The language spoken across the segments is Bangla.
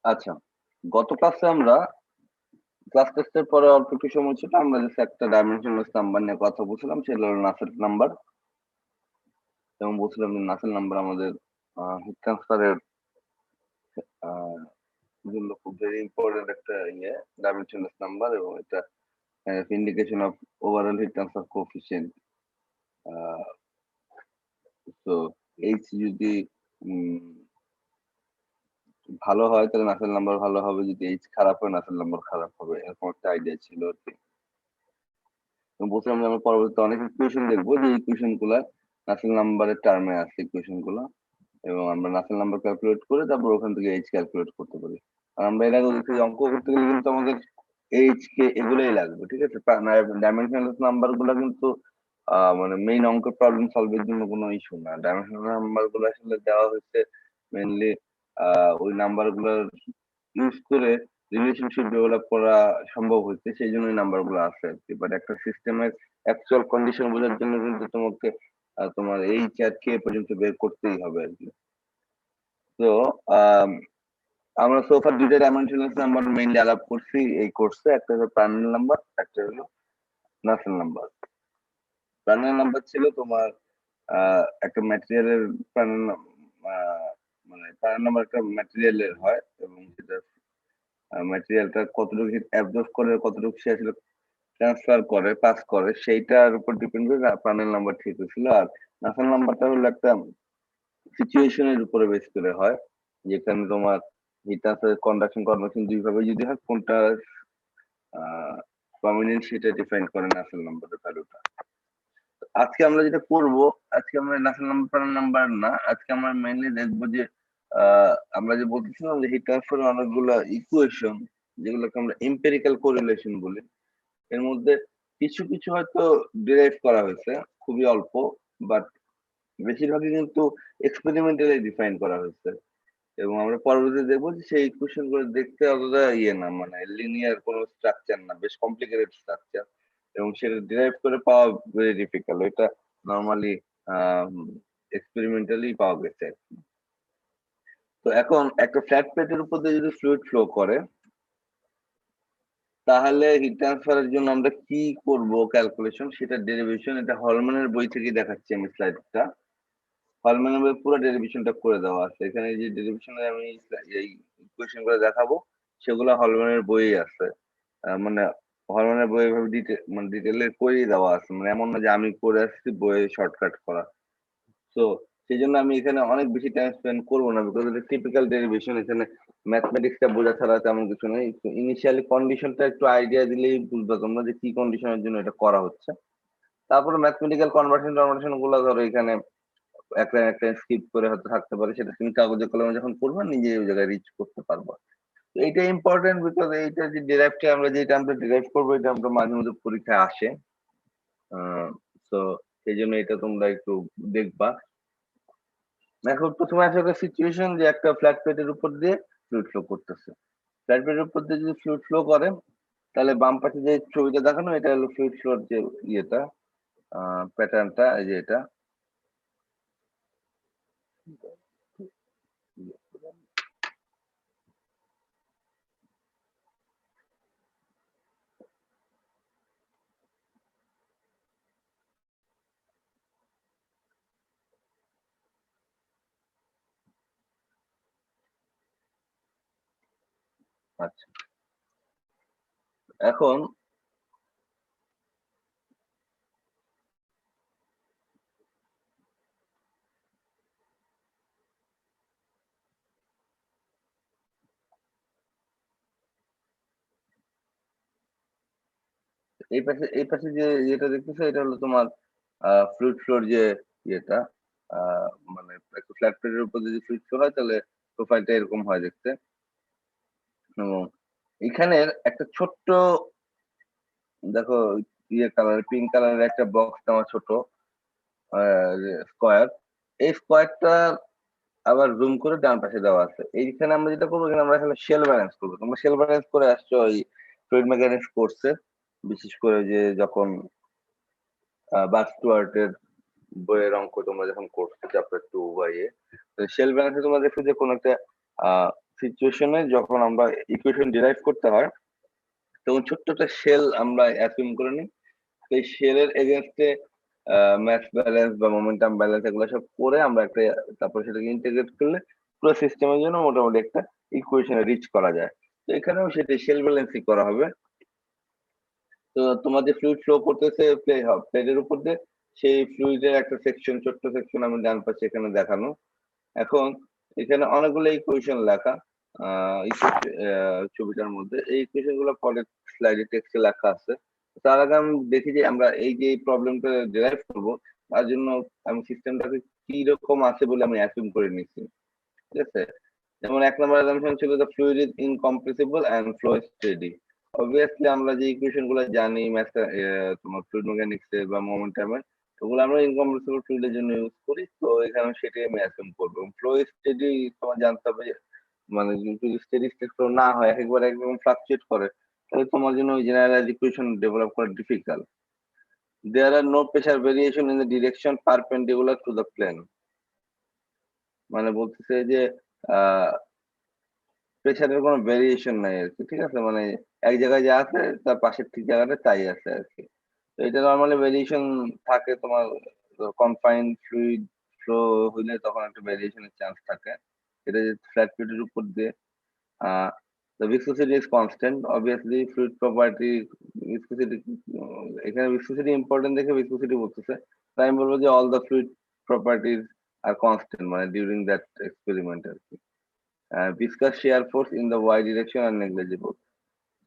আচ্ছা, গত ক্লাসে আমরা ক্লাস টেস্টের পরে অল্প একটু সময় ছিল, আমরা জাস্ট একটা ডাইমেনশনলেস নাম্বার নিয়ে কথা বলছিলাম, সেটা হলো নাসেল নাম্বার। এবং বলছিলাম যে নাসেল নাম্বার আমাদের হিট ট্রান্সফারের জন্য খুব ভেরি ইম্পর্টেন্ট একটা ডাইমেনশনলেস নাম্বার, এবং এটা indication of overall heat transfer coefficient. তো এইচ যদি ভালো হয় তাহলে নাসেল নাম্বার ভালো হবে, যদি এইচ খারাপ হয় নাসেল নাম্বার খারাপ হবে, এরকম একটা আইডিয়া ছিল আর কি। বলছিলাম যে আমরা পরবর্তীতে অনেক ইকুয়েশন দেখবো, যে ইকুয়েশন গুলা নাসেল নাম্বারের টার্মে আছে ইকুয়েশন গুলা, এবং আমরা নাসেল নাম্বার ক্যালকুলেট করে তারপর ওখান থেকে এইচ ক্যালকুলেট করতে পারি। আর আমরা এর আগে দেখছি অঙ্ক করতে গেলে কিন্তু আমাদের এইচ কে এগুলোই লাগবে, ঠিক আছে। ডাইমেনশনাল নাম্বার গুলা কিন্তু মানে মেইন অঙ্কের প্রবলেম সলভের জন্য কোনো ইস্যু না। ডাইমেনশনাল নাম্বার গুলো আসলে দেওয়া হয়েছে মেইনলি ওই নাম্বার গুলোর ইউজ করে রিলেশনশিপ ডেভেলপ করা সম্ভব হচ্ছে, সেই জন্য এই নাম্বার গুলো আছে আর কি। বাট একটা সিস্টেমের অ্যাকচুয়াল কন্ডিশন বোঝার জন্য কিন্তু তোমাকে তোমার এইচ আর কে পর্যন্ত বের করতেই হবে আর কি। তো আমরা সোফার দুইটা ডাইমেনশনাল নাম্বার মেইনলি আলাপ করছি এই কোর্সে, একটা হলো প্রাইমারি নাম্বার, একটা হলো নাসেল নাম্বার। প্রাইমারি নাম্বার ছিল তোমার একটা ম্যাটেরিয়ালের মানে প্রাইমারি নাম্বার একটা ম্যাটেরিয়ালের হয়, এবং সেটা ম্যাটেরিয়ালটা কতটুকু হিট অ্যাবজর্ব করে, কতটুকু সে আসলে ট্রান্সফার করে, পাস করে, সেইটার উপর ডিপেন্ড করে প্রাইমারি নাম্বার ঠিক হয়েছিল। আর নাসেল নাম্বারটা হলো একটা সিচুয়েশনের উপরে বেস করে হয়, যেখানে তোমার হিট ট্রান্সফার, কন্ডাকশন, কনভেকশন দুইভাবে যদি হয়, কোনটা প্রমিনেন্ট সেটা ডিফাইন করে নাসেল নাম্বারের ভ্যালুটা। আজকে আমরা যেটা করব, আজকে আমরা নাসেল নাম্বার নাম্বার না, আজকে আমরা মেইনলি দেখবো যে আমরা যে বলতেছিলাম যে হিট ট্রান্সফারের অনেকগুলো ইকুয়েশন, যেগুলোকে আমরা এম্পিরিক্যাল কোরিলেশন বলি, এর মধ্যে কিছু কিছু হয়তো ডিরাইভ করা হয়েছে, খুবই অল্প, বাট বেশিরভাগই কিন্তু এক্সপেরিমেন্টালি ডিফাইন করা হয়েছে। এবং আমরা পরবর্তীতে দেখবো যে সেই ইকুয়েশন গুলো দেখতে অতটা না, মানে লিনিয়ার কোনো স্ট্রাকচার না, বেশ কমপ্লিকেটেড স্ট্রাকচার, এবং সেটা ডিরাইভ করে পাওয়া ভেরি ডিফিকাল্ট। এটা নর্মালি এক্সপেরিমেন্টালি পাওয়া গেছে। তো এখন একটা ফ্ল্যাট প্লেটের উপর দিয়ে যদি ফ্লুইড ফ্লো করে, তাহলে হিট ট্রান্সফারের জন্য আমরা কি করব ক্যালকুলেশন, সেটা ডেরিভেশন, এটা হলম্যানের বই থেকে দেখাচ্ছি আমি স্লাইডটা। হলম্যানের বই পুরো ডেরিভেশনটা করে দেওয়া আছে এখানে, যে ডেরিভেশনে আমি এই ইকুয়েশন গুলো দেখাবো সেগুলো হলম্যানের বইয়ে আছে। মানে হলম্যানের বই এভাবে মানে ডিটেলে করেই দেওয়া আছে, মানে এমন না যে আমি করে আসছি বইয়ে শর্টকাট করা। তো সেই জন্য আমি এখানে অনেক বেশি টাইম স্পেন্ড করবো না, বিকজ এটা টিপিক্যাল ডেরিভেশন, এখানে ম্যাথমেটিক্সটা বোঝা ছাড়া তেমন কিছু নেই। ইনিশিয়ালি কন্ডিশনটা একটু আইডিয়া দিলেই বুঝবে তোমরা যে কি কন্ডিশনের জন্য এটা করা হচ্ছে। তারপরে ম্যাথমেটিক্যাল কনভার্সন গুলো ধরো এখানে একটা একটা স্কিপ করে হয়তো থাকতে পারে, সেটা তুমি কাগজে কলমে যখন করবে নিজে ওই জায়গায় রিচ করতে পারবো। তো এইটা ইম্পর্টেন্ট, বিকজ এইটা যে ডিরাইভটা আমরা যে টার্মটা ডিরাইভ করবো, এটা আমরা মাঝে মধ্যে পরীক্ষায় আসে। তো সেই জন্য এটা তোমরা একটু দেখবা। এখন প্রথমে আছে একটা সিচুয়েশন যে একটা ফ্ল্যাট প্লেটের উপর দিয়ে ফ্লুইড ফ্লো করতেছে। ফ্ল্যাট প্লেটের উপর দিয়ে যদি ফ্লুইড ফ্লো করে, তাহলে বাম পাশে যে ছবিটা দেখানো, এটা হলো ফ্লুইড ফ্লোর যে ইয়েটা, প্যাটার্নটা, এই যে এটা। আচ্ছা, এখন এই পাশে যে ইয়েটা দেখতেছো, এটা হলো তোমার ফ্লুইড ফ্লোর যে ইয়েটা, মানে একটা ফ্ল্যাট প্লেটের উপর যদি ফ্লুইড ফ্লো হয়, তাহলে প্রোফাইলটা এরকম হয় দেখতে। এবং এখানে একটা ছোট্ট, দেখো, ইয়ে কালার, পিঙ্ক কালারের একটা বক্স দেওয়া, ছোট স্কোয়ার। এই স্কোয়ারটা আবার জুম করে ডান পাশে দেওয়া আছে। এইখানে আমরা যেটা করবো, এখানে আমরা এখানে শেল ব্যালেন্স করবো। তোমরা শেল ব্যালেন্স করে আসছো ওই ফ্লুইড মেকানিক্স কোর্সে, বিশেষ করে যে যখন বাক স্টুয়ার্টের বইয়ের অঙ্ক তোমরা যখন করছো চ্যাপ্টার 2 বা শেল ব্যালেন্সে তোমরা দেখছো যে কোনো একটা সিচুয়েশনে যখন আমরা ইকুয়েশন ডিরাইভ করতে হয় তখন ছোট্ট একটা শেল আমরা অ্যাসিউম করে নিই। সেই শেলের এগেনস্টে মাস ব্যালেন্স বা মোমেন্টাম ব্যালেন্স এগুলো সব করে আমরা একটা তারপর সেটাকে ইন্টিগ্রেট করলে পুরো সিস্টেমের জন্য মোটামুটি একটা ইকুয়েশনে রিচ করা যায়। তো এখানেও সেটা শেল ব্যালেন্সই করা হবে। তো তোমার যে ফ্লুইড ফ্লো করতেছে প্লেটের উপর দিয়ে, সেই ফ্লুইডের একটা সেকশন, ছোট্ট সেকশন আমি ডান পাশে এখানে দেখানো। এখন এখানে অনেকগুলো ইকুয়েশন লেখা ছবিটার মধ্যে। এই ইকুয়েশন গুলো পরের স্লাইডে টেক্সটে লেখা আছে। তার আগে আমি দেখি যে আমরা এই যে প্রবলেমটা ডেরাইভ করব, তার জন্য আমি সিস্টেমটাকে কি রকম আছে বলে আমি অ্যাসিউম করে নিচ্ছি। ঠিক আছে, যেমন 1 নম্বর অ্যাসাম্পশন ছিল the fluid is incompressible and flow steady. Obviously আমরা যে ইকুয়েশন গুলো জানি ম্যাথ, তোমার ফ্লুইড মেকানিক্স এ বা মোমেন্টামে, ওগুলো আমরা ইনকম্প্রেসিবল ফ্লুইডের জন্য ইউজ করি। তো এখানে সেটাই আমি অ্যাসিউম করবো। ফ্লো স্টেডি তোমার জানতে হবে যে, মানে যদি স্টেডি স্টেট ফ্লো না হয়, একবার একদম ফ্লাকচুয়েট করে, তাহলে তোমার জন্য ওই জেনারেলাইজ ইকুয়েশন ডেভেলপ করা difficult. There are no pressure variation in the direction perpendicular to the plane. মানে বলতেছে যে প্রেসারের কোনো ভেরিয়েশন নাই আরকি। ঠিক আছে? মানে এক জায়গায় যা আছে তার পাশের ঠিক জায়গাটা তাই আছে আরকি। তো এটা নরমালি ভেরিয়েশন থাকে তোমার কনফাইন্ড ফ্লুইড ফ্লো হইলে তখন একটা ভেরিয়েশনের চান্স থাকে। এটা যে ফ্ল্যাট প্লেটের উপর দিয়ে আ the viscosity is constant. Obviously fluid property viscosity, এখানে viscosity ইম্পোর্টেন্ট দেখে viscosity বলতেছে। তাই আমি বলবো যে all the fluid properties are constant মানে during that experiment আরকি। viscous shear force in the y direction are negligible.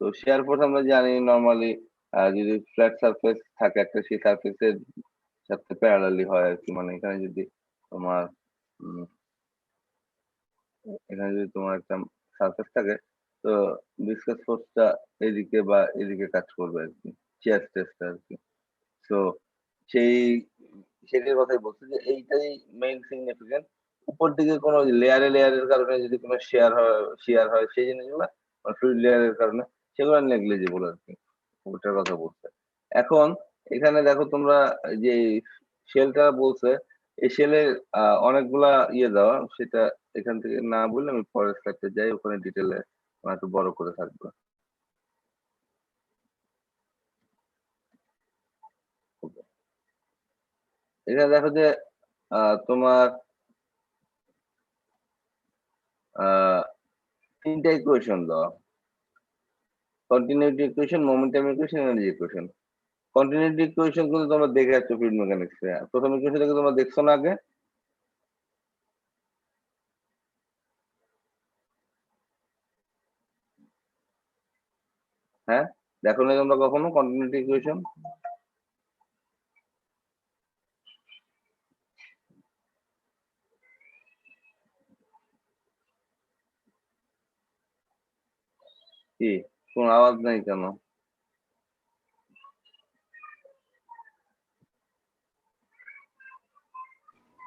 তো shear force আমরা জানি নরমালি যদি ফ্ল্যাট সারফেস থাকে একটা, সেই সারফেসের সাথে প্যারালালি হয় আরকি। মানে এখানে যদি তোমার উম এখানে যদি তোমার একটা সারফেস থাকে, তো ভিসকাস ফোর্সটা এদিকে বা এদিকে কাজ করবে আরকি। শিয়ার স্ট্রেসটা আরকি। সো সেই সেটার কথাই বলছি যে এইটাই মেইন সিগনিফিক্যান্ট। উপর দিকে কোনো লেয়ারের কারণে যদি কোনো শিয়ার হয় সেই জিনিসগুলা বা ফ্লুইড লেয়ারের কারণে সেগুলো নেগলিজিবল আরকি। ওটার কথা বলছে। এখন এখানে দেখো তোমরা যে শেলটা বলছে, এই শেলের অনেকগুলা দেওয়া, সেটা এখান থেকে না বললে আমি পরের স্লাইডে যাই, ওখানে ডিটেইলে একটু বড় করে থাকবে। এখানে দেখো যে তোমার আ ৩ টা ইকুয়েশন দেওয়া। Continuity equation, momentum equation, energy equation. Continuity equation কিন্তু তোমরা দেখে আসছো ফ্লুইড মেকানিক্স এ। ১ম ইকুয়েশনটা কি তোমরা দেখছো না আগে? হ্যাঁ? দেখো নাই তোমরা কখনো কন্টিনিউটি ইকুয়েশন? কি? কোন আওয়াজ নাই কেন?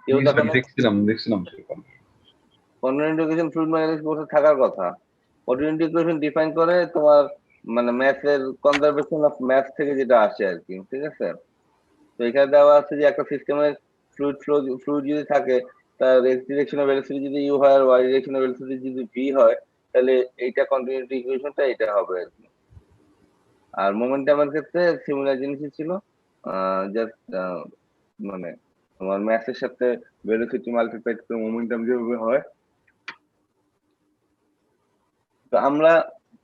কেউ জি দেখো স্যার, নাই? দেখছিলাম। কন্টিনিউটি ইকুয়েশন ফ্লুইড মেকানিক্স বসে থাকার কথা। কন্টিনিউটি ইকুয়েশন ডিফাইন করে তোমার মানে ম্যাথের কনজারভেশন অফ ম্যাথ থেকে যেটা আসে আরকি। ঠিক আছে? তো এখানে দেওয়া আছে যে একটা সিস্টেমের ফ্লুইড যদি থাকে, তার এক্স ডিরেকশনাল ভেলোসিটি যদি ইউ হয় আর ওয়াই ডিরেকশনাল ভেলোসিটি যদি ভি হয়, তাহলে এইটা কন্টিনিউটি ইকুয়েশনটা এটা হবে আরকি। আর মোমেন্টামের ক্ষেত্রে সিমিলার জিনিসই ছিল। জাস্ট মানে তোমার ম্যাথের সাথে ভেলোসিটি মাল্টিপ্লাইড করে মোমেন্টাম যেভাবে হয়। তো আমরা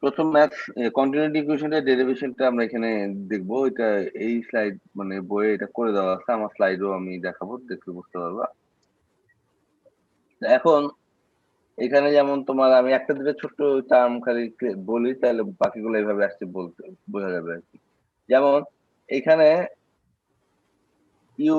১ম ম্যাথস কন্টিনিউটি ইকুয়েশনের ডেরিভেশনটা আমরা এখানে দেখবো। এটা এই স্লাইড মানে বইয়ে এটা করে দেওয়া আছে। আমার স্লাইডও আমি দেখাবো, দেখলে বুঝতে পারবা। এখন এখানে যেমন তোমার আমি ১ টা ২ টা ছোট্ট টার্ম খালি বলি, তাহলে বাকিগুলো এভাবে আসছে বলতে বোঝা যাবে আরকি। যেমন এখানে ইউ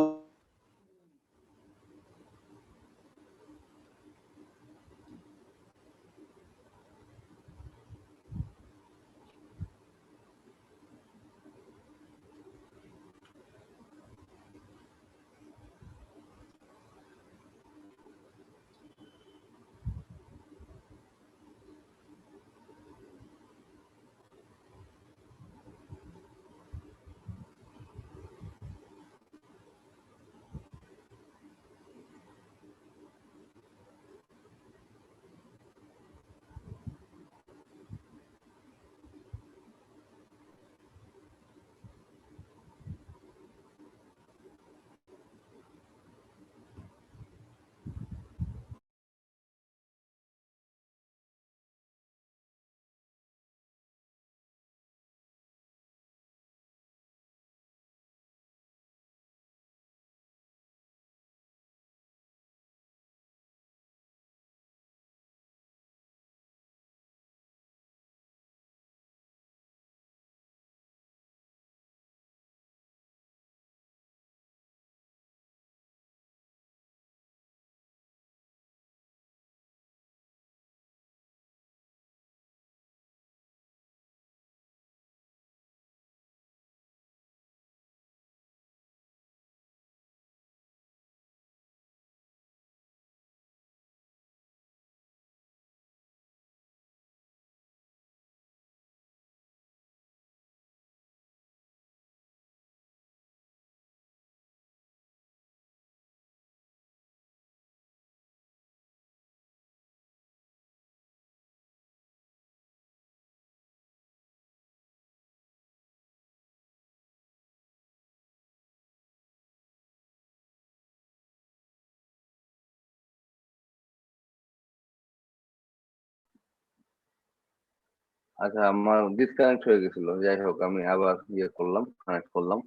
আচ্ছা, আমার ডিসকানেক্ট হয়ে গেছিল, যাই হোক আমি আবার ইয়ে করলাম, কানেক্ট করলাম।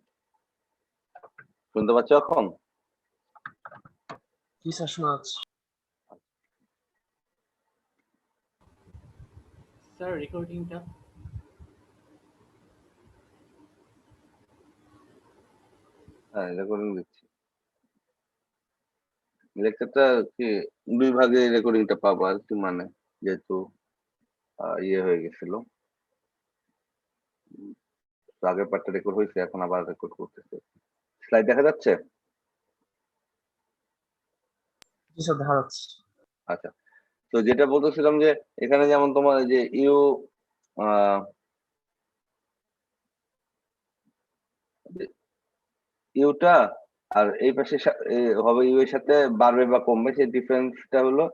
শুনতে পাচ্ছ এখন? জি স্যার, শোনা যাচ্ছে। স্যার রেকর্ডিংটা হ্যাঁ, রেকর্ডিং দিচ্ছি। লেকচারটা কি 2 ভাগে রেকর্ডিংটা পাবো আর কি, মানে যেহেতু ইয়ে হয়ে গেছিল। তো আগের পার্টটা রেকর্ড হয়েছে, এখন আবার রেকর্ড করতেছে। স্লাইড দেখা যাচ্ছে? জি স্যার, দেখা যাচ্ছে। আচ্ছা, তো যেটা বলতেছিলাম যে এখানে যেমন তোমার যে ইউটা আর এই পাশে হবে ইউ এর সাথে বাড়বে বা কমবে, সেই ডিফারেন্সটা হলো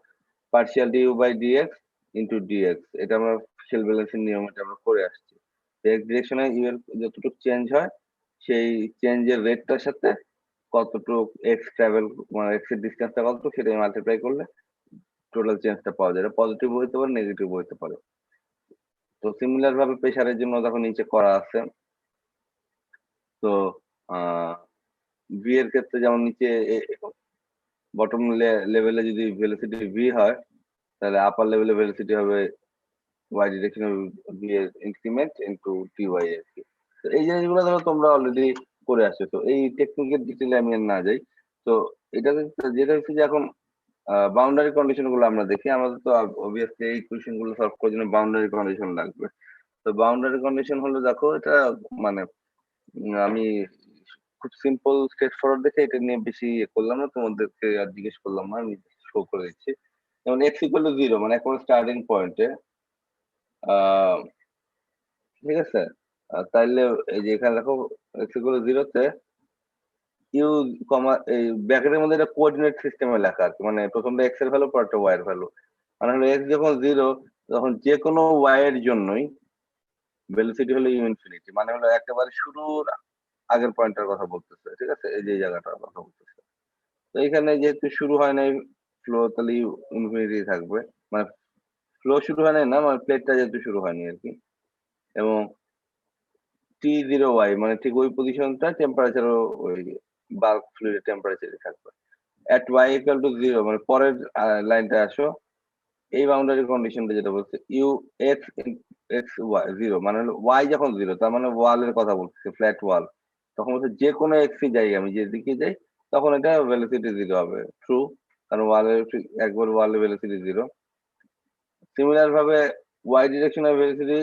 partial du by dx into dx. এটা আমরা শেল ব্যালেন্সের নিয়ম, এটা আমরা করে আসছি। এক্স ডিরেকশনে ইউ এর যতটুকু চেঞ্জ হয়, সেই চেঞ্জের রেটটার সাথে কতটুকু এক্স ট্রাভেল, মানে এক্স এর ডিস্টেন্সটা কতটুকু, সেটাই মাল্টিপ্লাই করলে টোটাল চেঞ্জটা পাওয়া যায়। এটা পজিটিভ হইতে পারে, নেগেটিভ হইতে পারে। তো সিমিলার ভাবে প্রেসারের জন্য দেখো নিচে করা আছে। তো ভি এর ক্ষেত্রে যেমন নিচে বটম লেভেলে যদি ভেলোসিটি ভি হয়, তাহলে আপার লেভেলে ভেলোসিটি হবে ওয়াই ডিরেকশনে ভি এর ইনক্রিমেন্ট ইনটু টি ওয়াই আর কি। তো এই জিনিসগুলো ধরো তোমরা অলরেডি করে আসছো, তো এই টেকনিকের ডিটেলে আমি আর না যাই। তো এটা যেটা হচ্ছে যে এখন বাউন্ডারি কন্ডিশন গুলো আমরা দেখি। আমাদের তো অবভিয়াসলি এই কোয়েশ্চেন গুলো সলভ করার জন্য বাউন্ডারি কন্ডিশন লাগবে। তো বাউন্ডারি কন্ডিশন হলো, দেখো এটা মানে আমি খুব সিম্পল স্ট্রেট ফরওয়ার্ড দেখে এটা নিয়ে বেশি ইয়ে করলাম না, তোমাদেরকে আর জিজ্ঞেস করলাম না, আমি শো করে দিচ্ছি। যেমন এক্স ইকুয়াল টু 0, মানে এখন স্টার্টিং পয়েন্টে ঠিক আছে, তাইলে এই যে এখানে দেখো এক্স ইকুয়াল টু 0 তে ইউ কমা এই ব্র্যাকেটের মধ্যে এটা কোঅর্ডিনেট সিস্টেমে লেখা আছে, মানে প্রথমটা এক্স এর ভ্যালু, পরটা ওয়াই এর ভ্যালু। মানে হলো এক্স যখন 0, তখন যে কোনো ওয়াই এর জন্যই ভেলোসিটি হলো ইউ ইনফিনিটি, মানে হলো একেবারে শুরুর আগের পয়েন্টটার কথা বলতেছে, ঠিক আছে, এই যে জায়গাটার কথা বলতেছে। তো এখানে যেহেতু শুরু হয় নাই ফ্লো, তাহলে ইনফিনিটি থাকবে, মানে ফ্লো শুরু হয় নাই না, মানে প্লেটটা যেহেতু শুরু হয়নি আর কি। এবং T0y মানে ঠিক ওই পজিশনটা টেম্পারেচারও ওই বাল্ক ফ্লুইডের টেম্পারেচারই থাকবে। এট y ইকুয়াল টু 0, মানে পরের লাইনটা আসো, এই বাউন্ডারি কন্ডিশনটা যেটা বলছে ইউ এক্স এক্স ওয়াই 0, মানে হলো y যখন 0, তার মানে ওয়ালের কথা বলছে, ফ্ল্যাট ওয়াল। তখন বলছে যে কোনো এক্স যাই, আমি যেদিকে যাই, তখন এটা ভেলোসিটি 0 হবে। ট্রু, কারণ ওয়ালের একবার ওয়ালের ভেলোসিটি 0। সিমিলার ভাবে ওয়াই ডিরেকশনের ভেলোসিটি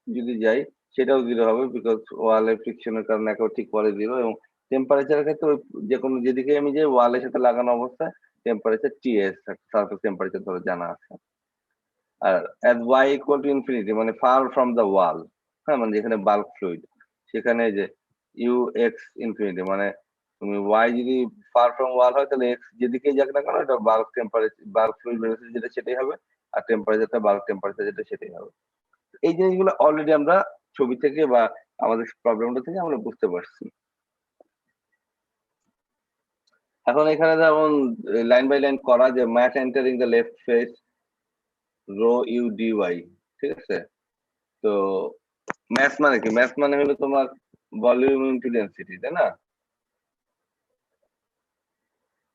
যদি যাই, সেটাও 0 হবে, বিকজ ওয়ালের ফ্রিকশনের কারণে একেবারে ঠিক পরে 0। এবং টেম্পারেচারের ক্ষেত্রে ওই যে কোনো যেদিকে আমি যাই, ওয়ালের সাথে লাগানো অবস্থায় টেম্পারেচার টিএস সারফেস টেম্পারেচার ধরে জানা আছে। আর as y equal to infinity, মানে ফার ফ্রম দ্য ওয়াল, হ্যাঁ, মানে যেখানে বাল্ক ফ্লুইড, সেখানে যে ইউ এক্স ইনফিনিটি, মানে তুমি ওয়াই যদি ফার ফ্রম ওয়াল হয়, তাহলে এক্স যেদিকে যাক না কেন, এটা bulk temperature, bulk fluid velocity যেটা সেটাই হবে, আর টেম্পারেচারটা বাল্ক টেম্পারেচার যেটা সেটাই হবে। এই জিনিসগুলো অলরেডি আমরা ছবি থেকে বা আমাদের প্রবলেমটা থেকে আমরা বুঝতে পারছি। এখন এখানে যেমন লাইন বাই লাইন করা, যে mass entering the left face rho u d y, ঠিক আছে। তো ম্যাথ মানে কি? ম্যাথ মানে হলো তোমার ভলিউম ইনটু ডেনসিটি, তাই না?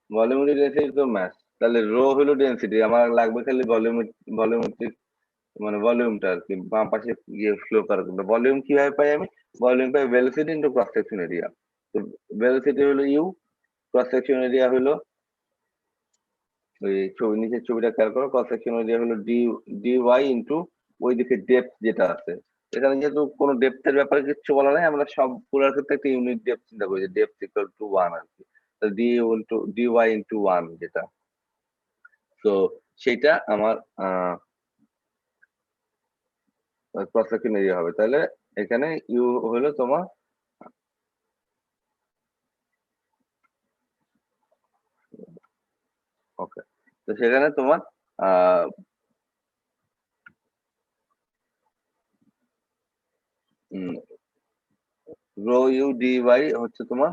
ভলিউম ইনটু ডেনসিটি তো ম্যাথ। তাহলে রো হলো ডেনসিটি, আমার লাগবে খালি ভলিউমেট্রিক, মানে ভলিউমটা আর কি, বাম পাশে গিয়ে ফ্লো করার জন্য। ভলিউম কিভাবে পাই আমি? ভলিউম পাই velocity into cross section area. তো ভেলোসিটি হলো ইউ, ক্রস সেকশন এরিয়া হলো ওই ছবি, নিচের ছবিটা খেয়াল করো, ক্রস সেকশন এরিয়া হলো ডি ওয়াই ইনটু ওই দিকে ডেপথ যেটা আছে। এখানে যেহেতু কোনো ডেপথের ব্যাপারে কিছু বলা নাই, আমরা সব পুরার ক্ষেত্রে একটা ইউনিট ডেপথ চিন্তা করি, ডেপথ ইকুয়াল টু 1 আর কি। ডি ওয়াই ইনটু 1 যেটা, তো সেইটা আমার ক্রস সেকশন এরিয়া হবে। তাহলে এখানে ইউ হলো তোমার ওকে। তো সেখানে তোমার রো ইউ ডি ওয়াই হচ্ছে তোমার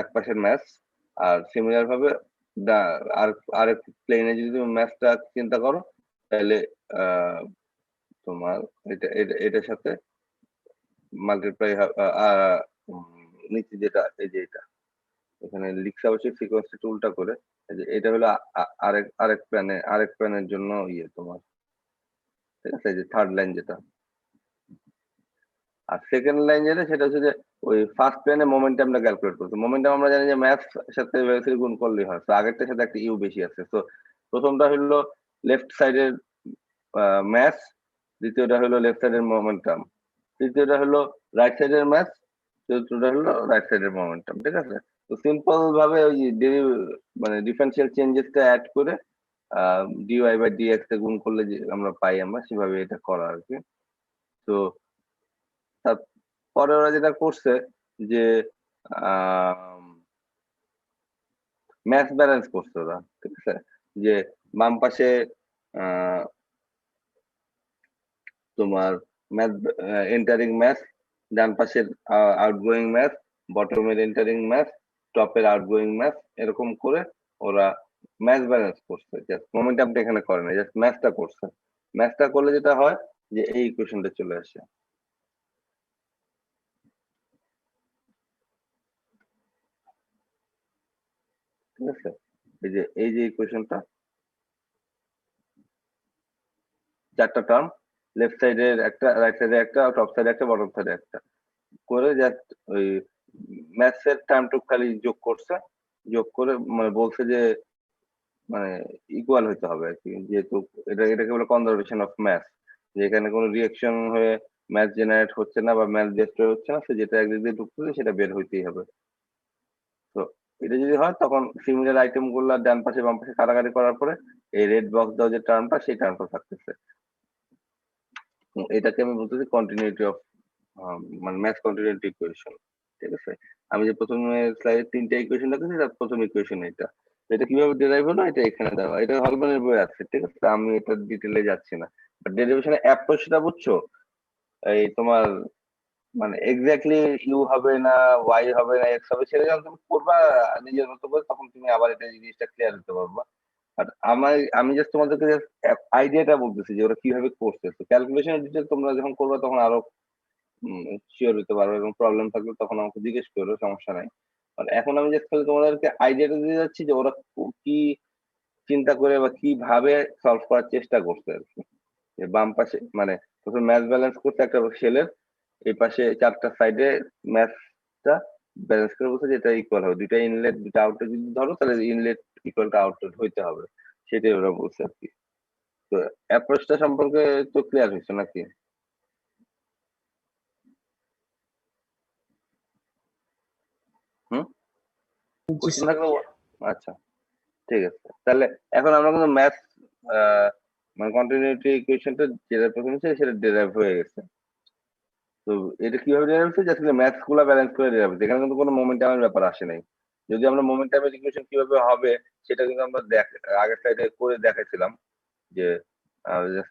এক পাশের ম্যাথ। আর সিমিলার ভাবে আর আর প্লেনে যদি তুমি ম্যাথটা চিন্তা করো, তাহলে তোমার এটার সাথে মাল্টিপ্লাই নিচে যেটা এই যে এটা এখানে লিখছে অবশ্যই সিকোয়েন্সটা উল্টা করে। এই যে এটা হলো আরেক প্যানের জন্য তোমার, ঠিক আছে? এই যে থার্ড লাইন যেটা, আর সেকেন্ড লাইন যেটা সেটা হচ্ছে যে ওই ফার্স্ট প্লেনে মোমেন্টামটা ক্যালকুলেট করতে। মোমেন্টাম আমরা জানি যে ম্যাথ সাথে ভেলোসিটি গুণ করলেই হয়, তো আগেরটার সাথে একটা ইউ বেশি আছে। তো প্রথমটা হলো লেফট সাইডের ম্যাথ, দ্বিতীয়টা হলো লেফট সাইডের মোমেন্টাম, তৃতীয়টা হলো রাইট সাইডের ম্যাথ, চতুর্থটা হলো রাইট সাইডের মোমেন্টাম, ঠিক আছে? তো সিম্পল ভাবে ওই মানে ডিফারেন্সিয়াল চেঞ্জেসটা অ্যাড করে ডিওয়াই বাই ডিএক্স তে গুণ করলে যে আমরা পাই, আমরা সেভাবে এটা করা আর কি। তো তারপরে ওরা যেটা করছে যে ম্যাথ ব্যালেন্স করছে ওরা, ঠিক আছে? যে বাম পাশে তোমার ম্যাথ এন্টারিং ম্যাথ, ডান পাশের আউটগোয়িং ম্যাথ, বটমের এন্টারিং ম্যাথ, টপের আউটগোয়িং ম্যাথ, এরকম করে ওরা ম্যাথ ব্যালেন্স করছে। জাস্ট মোমেন্টামটা এখানে করে না, জাস্ট ম্যাথটা করছে। ম্যাথটা করলে যেটা হয় যে এই ইকুয়েশনটা চলে আসে, ঠিক আছে? এই যে ইকুয়েশনটা, চারটা টার্ম, লেফট সাইডের একটা, রাইট সাইডে একটা, টপ সাইডে একটা, বটম সাইডে একটা করে জাস্ট ওই ম্যাথস এর টার্মটুকু খালি যোগ করছে, যোগ করে মানে বলছে যে মানে ইকুয়াল হইতে হবে আর কি, যেহেতু এটাকে বলে কনজারভেশন অফ ম্যাথ, যে এখানে কোনো রিয়েকশন হয়ে ম্যাথ জেনারেট হচ্ছে না বা ম্যাথ ডিস্ট্রয় হচ্ছে না, সে যেটা একদিক দিয়ে ঢুকতেছে সেটা বের হইতেই হবে। তো এটা যদি হয় তখন সিমিলার আইটেম গুলো ডান পাশে বাম পাশে কাটাকাটি করার পরে এই রেড বক্স দাও যে টার্মটা, সেই টার্মটা থাকতেছে। এটাকে আমি বলতেছি কন্টিনিউটি অফ মানে ম্যাথ কন্টিনিউটি ইকুয়েশন, ঠিক আছে? আমি যে প্রথমে স্লাইডে তিনটা ইকুয়েশন লিখেছি, তার প্রথম ইকুয়েশন এটা। তো এটা কিভাবে ডেরাইভ হলো এটা এখানে দেওয়া, এটা হলম্যানের বই আছে, ঠিক আছে? আমি এটা ডিটেলে যাচ্ছি না, বাট ডেরিভেশনের অ্যাপ্রোচটা বুঝছো? এই তোমার মানে এক্স্যাক্টলি ইউ হবে না, ওয়াই হবে না, এক্স হবে, সেটা যখন তুমি করবা নিজের মতো করে, তখন তুমি আবার এটা জিনিসটা ক্লিয়ার হতে পারবা। আর আমি জাস্ট তোমাদেরকে জাস্ট আইডিয়াটা বলতেছি যে ওরা কিভাবে করছে। তো ক্যালকুলেশনের ডিটেল তোমরা যখন করবা তখন আরো শিওর হতে পারবে, এবং প্রবলেম থাকলে তখন আমাকে জিজ্ঞেস করো, সমস্যা নাই। আর এখন আমি জাস্ট খালি তোমাদেরকে আইডিয়াটা দিয়ে যাচ্ছি যে ওরা কি চিন্তা করে বা কিভাবে সলভ করার চেষ্টা করছে আর কি। যে বাম পাশে মানে প্রথমে ম্যাথ ব্যালেন্স করতে একটা শেলের এই পাশে চারটা সাইডে ম্যাথটা ব্যালেন্স করে বলছে যে এটা ইকুয়াল হবে, দুইটা ইনলেট দুইটা আউটলেট যদি ধরো তাহলে ইনলেট ইকুয়াল টু আউটলেট হইতে হবে, সেটাই ওরা বলছে আর কি। তো অ্যাপ্রোচটা সম্পর্কে তো ক্লিয়ার হয়েছে নাকি? হুম, জি কোশ্চেন স্যার। থাকলে আচ্ছা, ঠিক আছে। তাহলে এখন আমরা কিন্তু ম্যাথ মানে কন্টিনিউটি ইকুয়েশনটা যেটা প্রথমে ছিল সেটা ডেরাইভ হয়ে গেছে। তো এটা কিভাবে ডেরাইভ হচ্ছে, যাতে ম্যাথস গুলা ব্যালেন্স করে ডেরাইভ হচ্ছে, এখানে কিন্তু কোনো মোমেন্টামের ব্যাপার আসে নাই। যদি আমরা মোমেন্টামের ইকুয়েশন কিভাবে হবে সেটা কিন্তু আমরা আগের স্লাইডে করে দেখাইছিলাম যে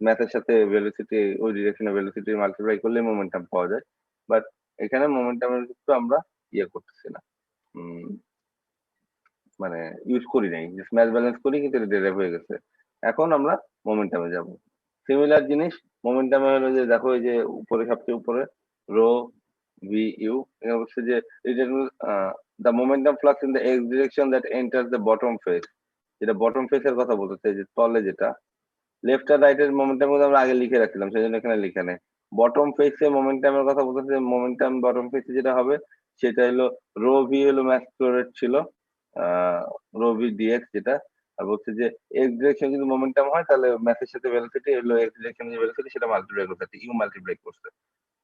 ম্যাথের সাথে ভেলোসিটি, ওই ডিরেকশনে ভেলোসিটি মাল্টিপ্লাই করলে মোমেন্টাম পাওয়া যায়। বাট এখানে মোমেন্টামের কিন্তু আমরা করতেছি না, উম, মানে ইউজ করি নাই, জাস্ট ম্যাথ ব্যালেন্স করি কিন্তু এটা ডেরাইভ হয়ে গেছে। এখন আমরা মোমেন্টামে যাব। সিমিলার জিনিস মোমেন্টামে হলো যে দেখো এই যে উপরে সবচেয়ে উপরে রো ভি ইউ, এখানে বলছে যে the momentum flux in the x direction that enter the bottom face, যেটা বটম ফেসের কথা বলতেছে, যে তলে যেটা লেফট আর রাইট এর মোমেন্টাম কিন্তু আমরা আগে লিখে রাখছিলাম, সেই জন্য এখানে লিখে নেই। বটম ফেসে মোমেন্টামের কথা বলতেছে, মোমেন্টাম বটম ফেসে যেটা হবে সেটা হলো রো ভি হলো ম্যাক্স ফ্লো রেট ছিল, রো ভি ডিএক্স যেটা। আর বলছে যে এক্স ডিরেকশন যদি মোমেন্টাম হয় তাহলে ম্যাথের সাথে ভেলোসিটি হলো এক্স ডিরেকশন যে ভেলোসিটি সেটা মাল্টিপ্লাই করতে, ইউ মাল্টিপ্লাই করছে।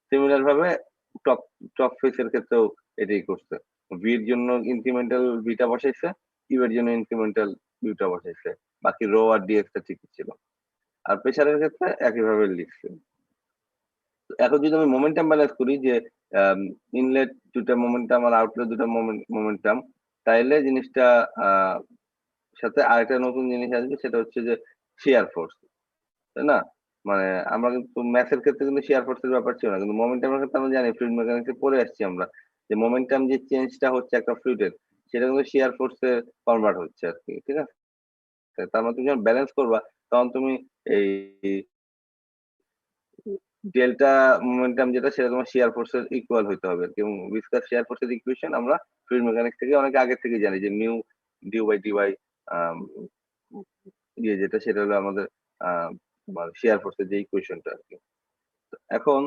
সিমিলার ভাবে টপ টপ ফেসের ক্ষেত্রেও এটাই করছে, ভি এর জন্য ইনক্রিমেন্টাল ভিটা বসাইছে, ইউ এর জন্য ইনক্রিমেন্টাল ইউটা বসাইছে, বাকি রো আর ডিএক্স টা ঠিকই ছিল। আর প্রেসারের ক্ষেত্রে একইভাবে লিখছে। এখন যদি আমি মোমেন্টাম ব্যালেন্স করি যে ইনলেট দুটা মোমেন্টাম আর আউটলেট দুটা মোমেন্টাম, তাইলে জিনিসটা সাথে আরেকটা নতুন জিনিস আসবে, সেটা হচ্ছে যে শেয়ার ফোর্স, তাই না? মানে আমরা কিন্তু ম্যাথের ক্ষেত্রে কিন্তু শেয়ার ফোর্সের ব্যাপার ছিল না, কিন্তু মোমেন্টামের ক্ষেত্রে আমরা জানি, ফ্লুইড মেকানিক্সে পড়ে আসছি আমরা, যে মোমেন্টাম যে চেঞ্জটা হচ্ছে একটা ফ্লুইডের, সেটা কিন্তু শেয়ার ফোর্সে কনভার্ট হচ্ছে আর কি, ঠিক আছে? তার মানে তুমি যখন ব্যালেন্স করবা তখন তুমি এই ডেল্টা মোমেন্টাম যেটা সেটা তোমার শিয়ার ফোর্সের ইকুয়াল হইতে হবে এবং ভিসকাস শিয়ার ফোর্সের ইকুয়েশন আমরা ফ্লুইড মেকানিক্স থেকে অনেক আগে থেকে জানি যে মিউ ডিউ বাই ডিওয়াই ইয়ে যেটা সেটা হলো আমাদের শিয়ার ফোর্সের যে ইকুয়েশনটা আর কি। এখন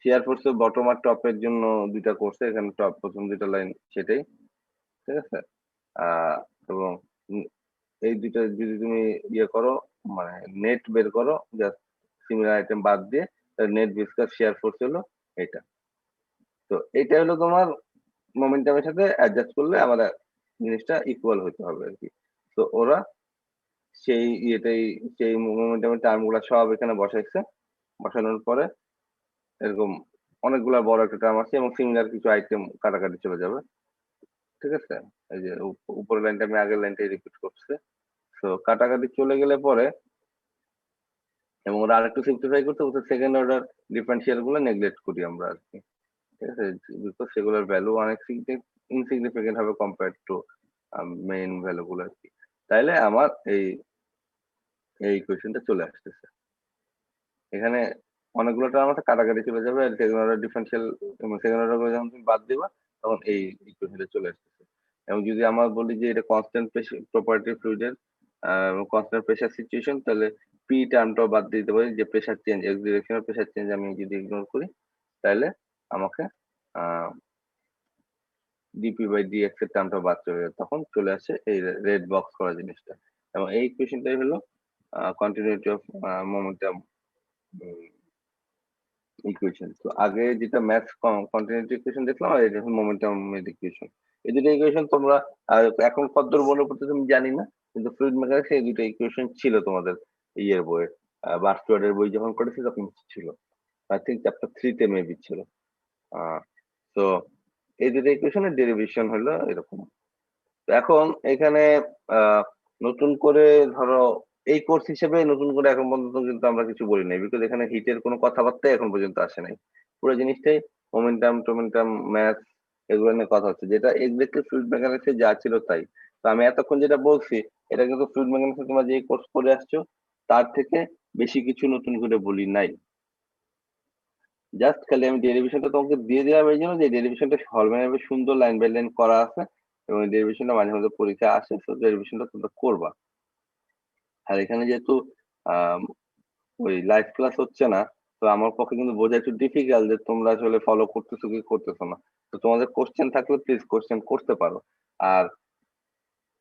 শিয়ার ফোর্সের বটম আর টপের জন্য দুইটা করছে, এখানে টপ প্রথম দুইটা লাইন সেটাই, ঠিক আছে। এবং এই দুইটা যদি তুমি ইয়ে করো মানে নেট বের করো জাস্ট সিমিলার আইটেম বাদ দিয়ে, নেট ভিসকাস শিয়ার ফোর্স হলো এটা। তো এইটা হলো তোমার মোমেন্টামের সাথে অ্যাডজাস্ট করলে আমাদের জিনিসটা ইকুয়াল হতে হবে আর কি। তো ওরা সেই ইয়েটাই সেই মোমেন্টামের টার্মগুলো সব এখানে বসাইছে, বসানোর পরে এরকম অনেকগুলা বড় একটা টার্ম আছে এবং সিমিলার কিছু আইটেম কাটাকাটি চলে যাবে, ঠিক আছে। এই যে উপরের লাইনটা আমি আগের লাইনটাই রিপিট করছে। তো কাটাকাটি চলে গেলে পরে এবং ওরা আরেকটু সিম্পলিফাই করতে বলতে সেকেন্ড অর্ডার ডিফারেন্সিয়াল গুলো নেগলেক্ট করি আমরা আর কি, ঠিক আছে। বিকজ সেগুলোর ভ্যালু অনেক ইনসিগনিফিকেন্ট হবে কম্পেয়ার টু মেইন ভ্যালু গুলো আর কি। তাইলে আমার এই ইকুয়েশনটা চলে আসতেছে। এখানে অনেকগুলো টার্ম আছে, কাটাকাটি চলে যাবে আর সেকেন্ড অর্ডার ডিফারেন্সিয়াল এবং সেকেন্ড অর্ডার গুলো যখন তুমি বাদ দিবা তখন এই ইকুয়েশনটা চলে আসতেছে। এবং যদি আমরা বলি যে এটা কনস্ট্যান্ট প্রপার্টি ফ্লুইডের কনস্ট্যান্ট প্রেসার সিচুয়েশন, তাহলে পি টার্মটাও বাদ দিতে পারি, যে pressure change x directional pressure change আমি যদি ইগনোর করি তাহলে আমাকে ডিপি বাই ডিএক্স এর টার্মটা বাদ চলে যায়, তখন চলে আসে এই রেড বক্স করা জিনিসটা। এবং এই ইকুয়েশনটাই হলো কন্টিনিউটি অফ মোমেন্টাম ইকুয়েশন। তো আগে যেটা ম্যাথস কন্টিনিউটি ইকুয়েশন দেখলাম আর এটা মোমেন্টাম ইকুয়েশন। এই দুটো ইকুয়েশন তোমরা এখন কতদূর মনে পড়তেছে আমি জানি না, কিন্তু ফ্লুইড মেকানিক্সে এই দুটো ইকুয়েশন ছিল তোমাদের ইয়ের বইয়ে, বার্স্টুয়ার্ডের বই যখন করেছে তখন ছিল, আই থিঙ্ক চ্যাপ্টার 3 তে মেবি ছিল। তো এই দুটো ইকুয়েশনের ডেরিভেশন হলো এরকম। তো এখন এখানে নতুন করে ধরো এই কোর্স হিসেবে নতুন করে এখন পর্যন্ত কিন্তু আমরা কিছু বলি নাই, বিকজ এখানে হিটের কোনো কথাবার্তাই এখন পর্যন্ত আসে নাই। পুরো জিনিসটাই মোমেন্টাম টোমেন্টাম ম্যাথ এগুলো নিয়ে কথা হচ্ছে, যেটা এক্সাক্টলি ফ্লুইড মেকানিক্সে যা ছিল তাই। তো আমি এতক্ষণ যেটা বলছি এটা কিন্তু ফ্লুইড মেকানিক্সে তোমরা যে কোর্স করে আসছো তার থেকে বেশি কিছু নতুন করে বলি নাই। জাস্ট খালি আমি ডেরিভেশনটা তোমাকে দিয়ে দিলাম এই জন্য যে ডেরিভেশনটা হলম্যানের সুন্দর লাইন বাই লাইন করা আছে এবং ডেরিভেশনটা মাঝে মাঝে পরীক্ষা আসে, তো ডেরিভেশনটা তোমরা করবা। আর এখানে যেহেতু ওই লাইভ ক্লাস হচ্ছে না, তো আমার পক্ষে কিন্তু বোঝা একটু ডিফিকাল্ট যে তোমরা আসলে ফলো করতেছো কি করতেছো না। তো তোমাদের কোশ্চেন থাকলে প্লিজ কোশ্চেন করতে পারো। আর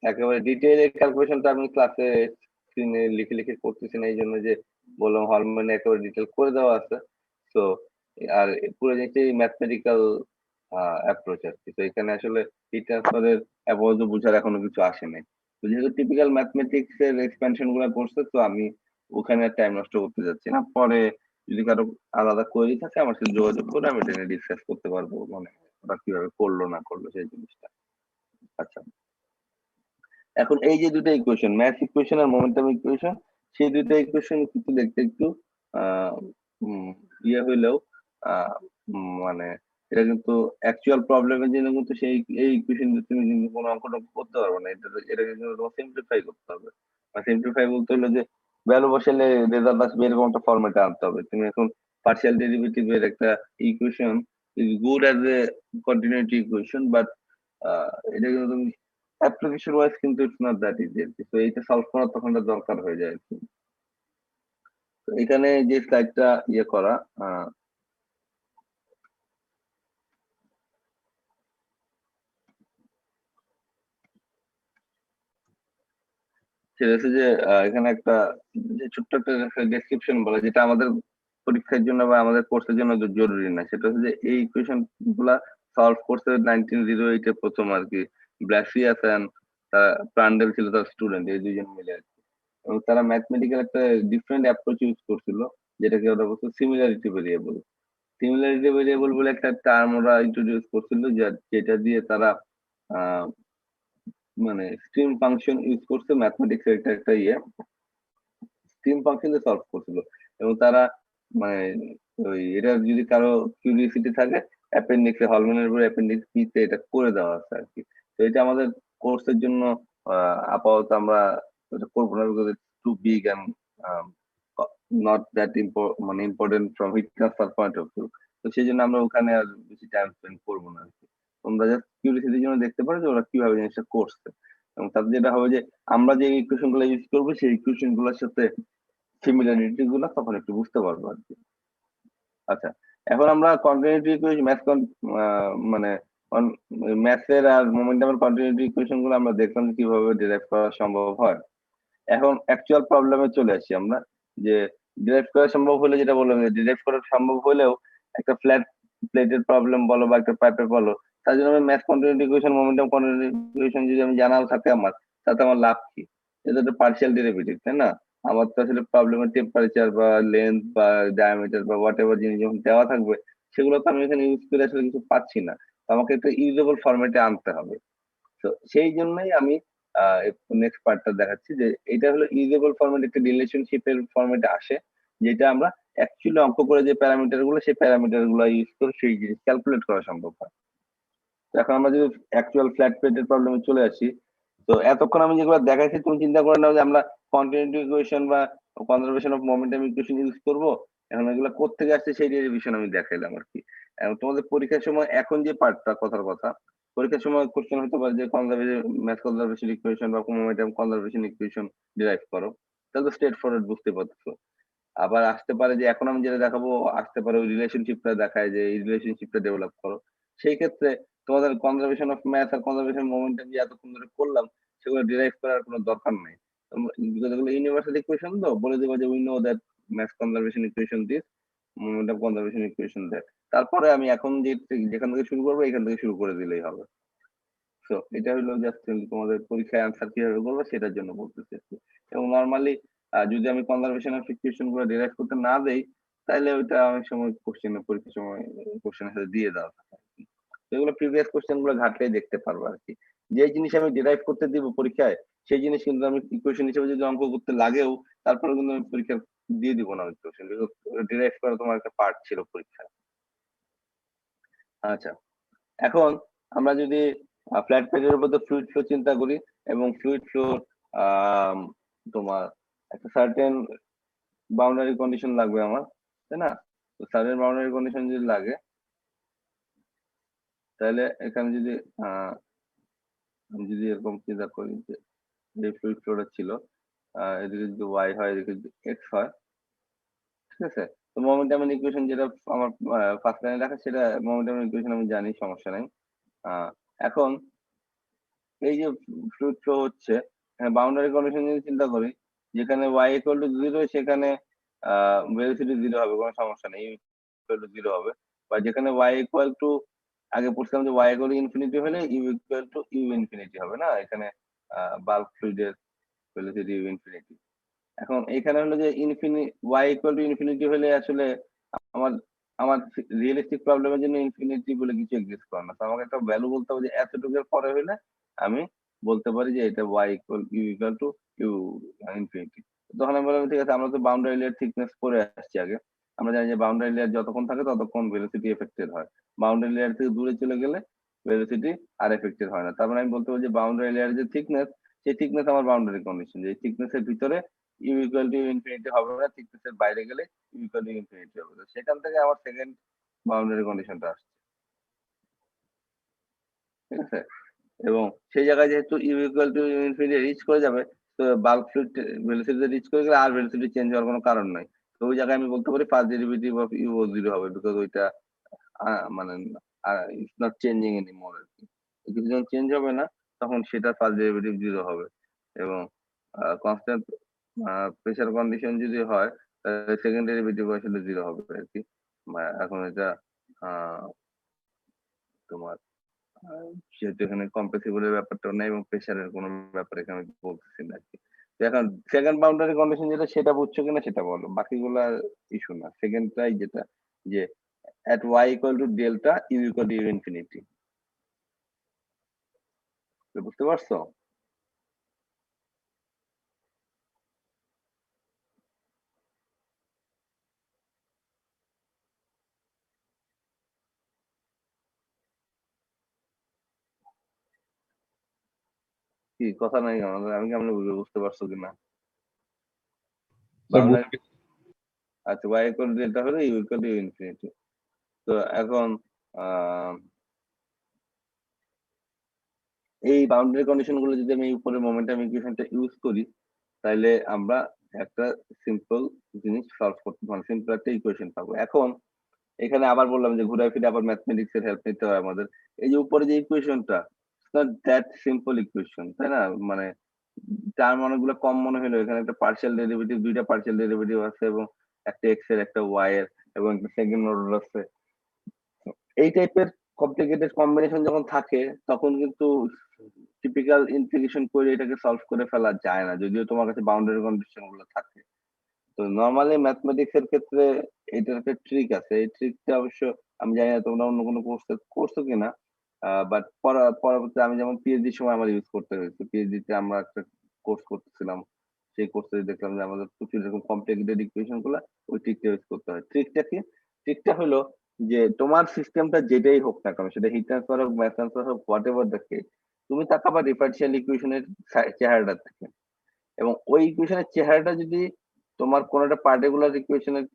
একেবারে ডিটেইল ক্যালকুলেশনটা আমি ক্লাসে স্ক্রিনে লিখে লিখে করতেছি না, এই জন্য যে বললাম হরমোনে একেবারে ডিটেল করে দেওয়া আছে। তো আর পুরো জিনিসটাই ম্যাথমেটিক্যাল অ্যাপ্রোচ আর কি। তো এখানে আসলে হিট ট্রান্সফারের অ্যাপোজ বুঝার এখনো কিছু আসে নাই। তো যেহেতু টিপিক্যাল ম্যাথমেটিক্স এর এক্সপেনশন গুলো করছে, তো আমি ওখানে টাইম নষ্ট করতে যাচ্ছি না। পরে যদি কারো আলাদা কোয়েরি থাকে আমার সাথে যোগাযোগ করে আমি এটা নিয়ে ডিসকাস করতে পারবো, মানে ওরা কিভাবে করলো না করলো সেই জিনিসটা। আচ্ছা, এখন এই যে দুটো ইকুয়েশন ম্যাথ ইকুয়েশন আর মোমেন্টাম ইকুয়েশন, সেই দুটো ইকুয়েশন কিন্তু দেখতে একটু আহ, ইয়ে হইলেও মানে এটা কিন্তু অ্যাকচুয়াল প্রবলেমের জন্য কিন্তু সেই এই ইকুয়েশন তুমি কিন্তু কোনো অঙ্কটা করতে পারবে না, এটা কিন্তু তোমার সিম্পলিফাই করতে হবে। আর সিম্পলিফাই বলতে হলো যে ভ্যালু বসালে রেজাল্ট আসবে এরকম একটা ফরম্যাটে আনতে হবে। তুমি এখন পার্শিয়াল ডেরিভেটিভ এর একটা equation is good as a continuity equation, but এটা কিন্তু তুমি অ্যাপ্লিকেশন ওয়াইজ কিন্তু ইটস নট দ্যাট ইজি আর কি। তো এইটা সলভ করার তখন দরকার হয়ে যায় আর কি। তো এখানে যে স্লাইডটা ইয়ে করা সেটা হচ্ছে যে এখানে একটা যে ছোট্ট একটা ডেসক্রিপশন বলে যেটা আমাদের পরীক্ষার জন্য বা আমাদের কোর্সের জন্য জরুরি না, সেটা হচ্ছে যে এই ইকুয়েশন গুলা সলভ করছে 1908 এ প্রথম আর কি ব্লাসিয়াস এন্ড প্রান্ডেল ছিল তার স্টুডেন্ট, এই দুইজন মিলে আর কি। এবং তারা ম্যাথমেটিক্যাল একটা ডিফারেন্ট অ্যাপ্রোচ ইউজ করছিল, যেটাকে ওরা বলতো সিমিলারিটি ভেরিয়েবল। সিমিলারিটি ভেরিয়েবল বলে একটা টার্ম ওরা ইন্ট্রোডিউস করছিল, যেটা দিয়ে তারা মানে স্ট্রিম ফাংশন ইউজ করছে ম্যাথমেটিক্স এর একটা ইয়ে স্ট্রিম ফাংশন দিয়ে সলভ করছিল। এবং তারা মানে ওই এটা যদি কারো কিউরিওসিটি থাকে অ্যাপেন্ডিক্সে হলম্যানের বই অ্যাপেন্ডিক্স বি তে এটা করে দেওয়া আছে আর কি। তো এটা আমাদের কোর্সের জন্য আপাতত আমরা এটা করবো না, because too big and not that মানে important from heat transfer point of view. তো সেই জন্য আমরা ওখানে আর বেশি টাইম স্পেন্ড করবো না আরকি। তোমরা জাস্ট কিউরিওসিটির জন্য দেখতে পারো যে ওরা কিভাবে জিনিসটা করছে। এবং তাতে যেটা হবে যে আমরা যে ইকুয়েশন গুলো ইউজ করবো সেই ইকুয়েশন গুলোর সাথে সিমিলারিটি গুলো তখন একটু বুঝতে পারবো আরকি। আচ্ছা, এখন আমরা কন্টিনিউটি ইকুয়েশন মানে ম্যাথের আর মোমেন্টামের কন্টিনিউটি ইকুয়েশন গুলো আমরা দেখলাম যে কিভাবে ডিরাইভ করা সম্ভব হয়। এখন অ্যাকচুয়াল প্রবলেমে চলে আসি আমরা যে ডিরাইভ করা সম্ভব হলে যেটা বললাম যে ডিরাইভ করা সম্ভব হলেও একটা ফ্ল্যাট প্লেটের প্রবলেম বলো বা একটা পাইপের বলো তার জন্য আমি math continuity equation momentum continuity equation যদি আমি জানাও থাকে আমার তাতে আমার লাভ কি? এটা তো পার্শিয়াল ডেরিভেটিভ তাই না? আমার তো আসলে প্রবলেমের টেম্পারেচার বা লেন্থ বা ডায়ামিটার বা হোয়াট এভার জিনিস যখন দেওয়া থাকবে সেগুলো তো আমি এখানে ইউজ করে আসলে কিছু পাচ্ছি না। তো আমাকে একটা ইউজেবল ফরম্যাটে আনতে হবে। তো সেই জন্যই আমি নেক্সট পার্টটা দেখাচ্ছি যে এটা হলো ইউজেবল ফরম্যাট একটা রিলেশনশিপের ফরম্যাটে আসে যেটা আমরা অ্যাকচুয়ালি অঙ্ক করে যে প্যারামিটার গুলো সেই প্যারামিটার গুলো ইউজ করে সেই জিনিস ক্যালকুলেট করা সম্ভব হয়। তো এখন আমরা যদি অ্যাকচুয়াল ফ্ল্যাট প্লেটের প্রবলেমে চলে আসি তো এতক্ষণ আমি যেগুলো দেখাইছি তুমি চিন্তা করে নাও যে আমরা কন্টিনিউটি ইকুয়েশন বা conservation of momentum equation use করব। এখন এগুলো কোত্থেকে আসছে সেই ডেরিভেশন আমি দেখাইলাম আরকি। এবং তোমাদের পরীক্ষার সময় এখন যে পার্টটা কথার কথা, পরীক্ষার সময় কোশ্চেন হতে পারে যে কনজারভেশন ম্যাথ কনজারভেশন ইকুয়েশন বা মোমেন্টাম কনজারভেশন ইকুয়েশন ডিরাইভ করো। তাহলে তো স্ট্রেট ফরওয়ার্ড বুঝতে পারছো। আবার আসতে পারে যে এখন আমি যেটা দেখাবো আসতে পারে ওই রিলেশনশিপটা দেখায় যে এই রিলেশনশিপটা ডেভেলপ করো। সেই ক্ষেত্রে তোমাদের কনজারভেশন অফ ম্যাথ আর কনজারভেশন মোমেন্টাম যে এতক্ষণ ধরে করলাম সেগুলো ডিরাইভ করার কোনো দরকার নাই। বিকজ এগুলো ইউনিভার্সাল ইকুয়েশন তো বলে দেবো যে we know that math conservation equation this momentum conservation equation that. তারপরে আমি এখন যেখান থেকে শুরু করবো এখান থেকে শুরু করে দিলেই হবে। সো এটা হলো জাস্ট তোমাদের পরীক্ষায় আনসার কিভাবে করবো সেটার জন্য বলতেছি আরকি। এবং নরমালি যদি আমি কনজারভেশন অফ ইকুয়েশন গুলো ডিরাইভ করতে না দেই তাহলে ওইটা অনেক সময় কোশ্চেনে পরীক্ষার সময় কোশ্চেনের সাথে দিয়ে দেওয়া থাকে আরকি। তো এগুলো প্রিভিয়াস কোশ্চেন গুলো ঘাটলেই দেখতে পারবো আরকি। যে জিনিস আমি ডিরাইভ করতে দিব পরীক্ষায় সেই জিনিস কিন্তু আমি ইকুয়েশন হিসেবে যদি অঙ্ক করতে লাগেও তারপরে কিন্তু আমি পরীক্ষা দিয়ে দিব না ওই কোশ্চেন বিকজ ডিরাইভ করা তোমার একটা পার্ট ছিল পরীক্ষায়। আচ্ছা, এখন আমরা যদি ফ্ল্যাট প্লেটের উপর ফ্লুইড ফ্লো চিন্তা করি এবং ফ্লুইড ফ্লো তোমার একটা সার্টেন বাউন্ডারি কন্ডিশন লাগবে আমার তাই না? তো সার্টেন বাউন্ডারি কন্ডিশন যদি লাগে তাহলে এখানে যদি আমি যদি এরকম চিন্তা করি যে যে ফ্লুইড ফ্লোটা ছিল এদিকে যদি ওয়াই হয় এদিকে যদি এক্স হয় ঠিক আছে? তো মোমেন্টাম ইকুয়েশন যেটা আমার ফার্স্ট লাইনে লেখা সেটা মোমেন্টাম ইকুয়েশন আমি জানি সমস্যা নাই। আহ এখন এই যে ফ্লুইড ফ্লো হচ্ছে বাউন্ডারি কন্ডিশন যদি চিন্তা করি যেখানে y ইকুয়াল টু 0 সেখানে ভেলোসিটি 0 হবে কোনো সমস্যা নেই ইকুয়াল টু 0 হবে বা যেখানে y ইকুয়াল টু আগে পড়ছিলাম যে y ইকুয়াল টু ইনফিনিটি হলে u equal to u infinity হবে না এখানে বাল্ক ফ্লুইডের ভেলোসিটি u ইনফিনিটি এখন এখানে হলো যে y ইকুয়াল টু ইনফিনিটি হলে আসলে আমার আমার রিয়েলিস্টিক প্রবলেমের জন্য ইনফিনিটি বলে কিছু এক্সিস্ট করে না। তো আমাকে একটা ভ্যালু বলতে হবে যে এতটুকুর পরে হইলে আমি বলতে পারি যে এটা ইকুয়াল টু ইউ ইনফিনিটি। তখন আমি বললাম ঠিক আছে আমরা তো বাউন্ডারি লেয়ার থিকনেস পড়ে আসছি আগে। আমরা জানি যে বাউন্ডারি লেয়ার যতক্ষণ থাকে ততক্ষণ ভেলোসিটি এফেক্টেড হয়। বাউন্ডারি লেয়ার থেকে দূরে চলে গেলে ভেলোসিটি আর এফেক্টেড হয় না। তার মানে আমি বলতে পারি যে বাউন্ডারি লেয়ারের যে থিকনেস সেই থিকনেস আমার বাউন্ডারি কন্ডিশন। যে থিকনেস এর ভিতরে ইউ ইকুয়াল টু ইনফিনিটি হবে না, থিকনেস এর বাইরে গেলে ইউ ইকুয়াল টু ইনফিনিটি হবে। তো সেখান থেকে আমার সেকেন্ড বাউন্ডারি কন্ডিশনটা আসছে। ঠিক আছে? এবং সেই জায়গায় যেহেতু u equal to infinity reach করে যাবে তো বাল্ক ফ্লুইড ভেলোসিটি রিচ করে গেলে আর ভেলোসিটি চেঞ্জ হওয়ার কোনো কারণ নাই। তো ওই জায়গায় আমি বলতে পারি ফার্স্ট ডেরিভেটিভ অফ ইউ ও 0 হবে বিকজ ওইটা মানে ইটস নট চেঞ্জিং এনিমোর আরকি। কিছু যখন চেঞ্জ হবে না তখন সেটা ফার্স্ট ডেরিভেটিভ 0 হবে এবং কনস্ট্যান্ট প্রেসার কন্ডিশন যদি হয় তাহলে সেকেন্ড ডেরিভেটিভ আসলে 0 হবে আরকি। এখন এটা আ তোমার আ যেহেতু এখানে কম্প্রেসিবল এর ব্যাপারটাও নাই এবং প্রেশারের কোনো ব্যাপার এখানে বলতেছি না আরকি। তো এখন সেকেন্ড বাউন্ডারি কন্ডিশন যেটা সেটা বুঝছো কিনা সেটা বলো। বাকিগুলা ইস্যু না। সেকেন্ডটাই যেটা যে at y equal to delta u equal to u infinity বুঝতে পারছো? কি কথা নাই কেন? আমি কেমনে বুঝবো বুঝতে পারছো কিনা? বাউন্ডারি আচ্ছা y ইকুয়াল টু এটা হলো u ইকুয়াল টু ইনফিনিটি। তো এখন এই বাউন্ডারি কন্ডিশন গুলো যদি আমি উপরে মোমেন্টাম ইকুয়েশনটা ইউজ করি, তাহলে আমরা একটা সিম্পল জিনিস সলভ করতে পারবো, সিম্পল একটা ইকুয়েশন পাবো। এখন এখানে আবার বললাম যে ঘুরে ফিরে আবার ম্যাথমেটিক্স এর হেল্প নিতে হয় আমাদের। এই যে উপরে যে ইকুয়েশনটা, নট দ্যাট সিম্পল ইকুয়েশন, তাই না? মানে টার্ম অনেকগুলো কম মনে হলো, এখানে একটা পার্শিয়াল ডেরিভেটিভ, দুইটা পার্শিয়াল ডেরিভেটিভ আছে এবং একটা এক্স এর একটা ওয়াই এর এবং একটা সেকেন্ড অর্ডার আছে। এই টাইপের কমপ্লিকেটেড কম্বিনেশন যখন থাকে তখন কিন্তু টিপিক্যাল ইন্টিগ্রেশন করে এটাকে সলভ করে ফেলা যায় না, যদিও তোমার কাছে বাউন্ডারি কন্ডিশন গুলো থাকে। তো নর্মালি ম্যাথমেটিক্স এর ক্ষেত্রে এটার একটা ট্রিক আছে, এই ট্রিকটা অবশ্য আমি জানি না তোমরা অন্য কোনো কোর্সে করছো কিনা, বাট পরবর্তীতে আমি যেমন পিএইচডির সময় আমার ইউজ করতে হয়েছে। পিএইচডি তে আমরা একটা কোর্স করতেছিলাম, সেই কোর্সে দেখলাম যে আমাদের প্রচুর এরকম কমপ্লিকেটেড ইকুয়েশন গুলা ওই ট্রিকটা ইউজ করতে হয়। ট্রিকটা কি? ট্রিকটা হলো যে তোমার সিস্টেমটা যেটাই হোক না কেন, সেটা হিট ট্রান্সফার হোক, ম্যাথ ট্রান্সফার হোক, হোয়াট এভার দ্য কেস, তুমি তাকাবা ডিফারেনশিয়াল ইকুয়েশনের চেহারাটা থেকে, এবং ওই ইকুয়েশনের চেহারাটা যদি তোমার কোন একটা পার্টিকুলার ইকুয়েশনের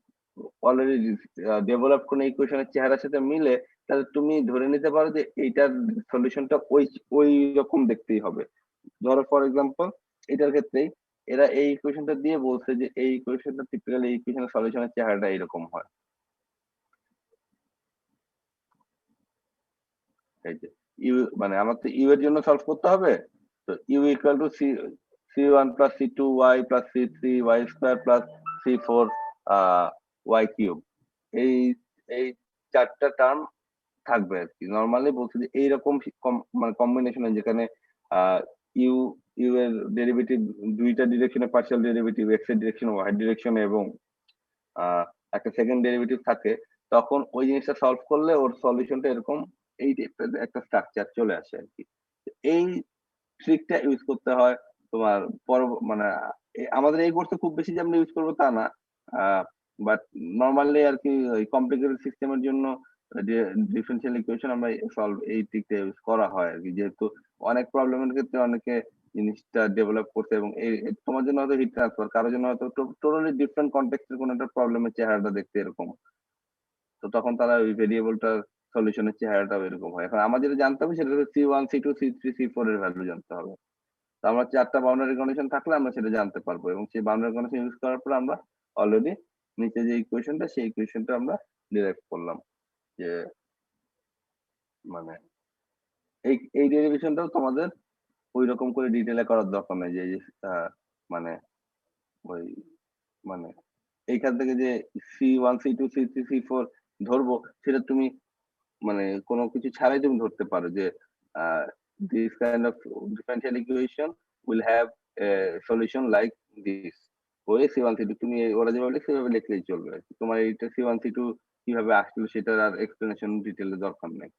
অলরেডি ডেভেলপ কোন ইকুয়েশনের চেহারার সাথে মিলে, তাহলে তুমি ধরে নিতে পারো যে এইটার সলিউশনটা ওই ওই রকম দেখতেই হবে। ধরো ফর এক্সাম্পল এটার ক্ষেত্রেই এরা এই ইকুয়েশনটা দিয়ে বলছে যে এই ইকুয়েশনটা টিপিক্যালি এই ইকুয়েশনের সলিউশনের চেহারাটা এরকম হয়। এই যে ইউ, মানে আমার তো ইউ এর জন্য সলভ করতে হবে, তো u equal to c1 plus c2 y plus c3 y square plus c4 y cube. এই এই চারটা টার্ম থাকবে আর কি। নর্মালি বলছে যে এইরকম মানে কম্বিনেশন যেখানে ইউ ইউ এর ডেরিভেটিভ দুইটা ডিরেকশনে পার্শিয়াল ডেরিভেটিভ, এক্স এর ডিরেকশনে, ওয়াই ডিরেকশনে এবং একটা সেকেন্ড ডেরিভেটিভ থাকে, তখন ওই জিনিসটা সলভ করলে ওর সলিউশনটা এরকম এই টাইপের একটা স্ট্রাকচার চলে আসে আর কি। এই ট্রিকটা ইউজ করতে হয় তোমার মানে আমাদের এই কোর্সে খুব বেশি যে আমরা ইউজ করবো তা না, বাট নর্মালি আর কি ওই কমপ্লিকেটেড সিস্টেমের জন্য ডিফারেনশিয়াল ইকুয়েশন আমরা সলভ এই ট্রিকটা ইউজ করা হয় আর কি, যেহেতু অনেক প্রবলেমের ক্ষেত্রে অনেকে জিনিসটা ডেভেলপ করতে, এবং এই তোমার জন্য হয়তো হিট ট্রান্সফার, কারোর জন্য হয়তো টোটালি ডিফারেন্ট কনটেক্সটের কোনো একটা প্রবলেমের চেহারাটা দেখতে এরকম, তো তখন তারা ওই ভেরিয়েবলটার সলিউশনের চেহারাটাও এরকম হয়। এখন আমাদের যেটা জানতে হবে সেটা হচ্ছে c1 c2 c3 c4 এর ভ্যালু জানতে হবে। তো আমরা চারটা বাউন্ডারি কন্ডিশন থাকলে আমরা সেটা জানতে পারবো, এবং সেই বাউন্ডারি কন্ডিশন ইউজ করার পর আমরা অলরেডি নিচে যে ইকুয়েশনটা, সেই ইকুয়েশনটা আমরা ডিরাইভ করলাম যে মানে এই এই ডেরিভেশনটাও তোমাদের ওই রকম করে ডিটেইলে করার দরকার নাই যে মানে ওই মানে এইখান থেকে যে c1 c2 c3 c4 ধরবো, সেটা তুমি মানে কোনো কিছু ছাড়াই তুমি ধরতে পারো যে this kind of differential equation will have a solution like this, ওই c1 c2 তুমি ওরা যেভাবে লিখছে সেভাবে লিখলেই চলবে আর কি। তোমার এইটা c1 c2 কিভাবে আসলো সেটার আর এক্সপ্লেনেশন ডিটেইলে দরকার নেই,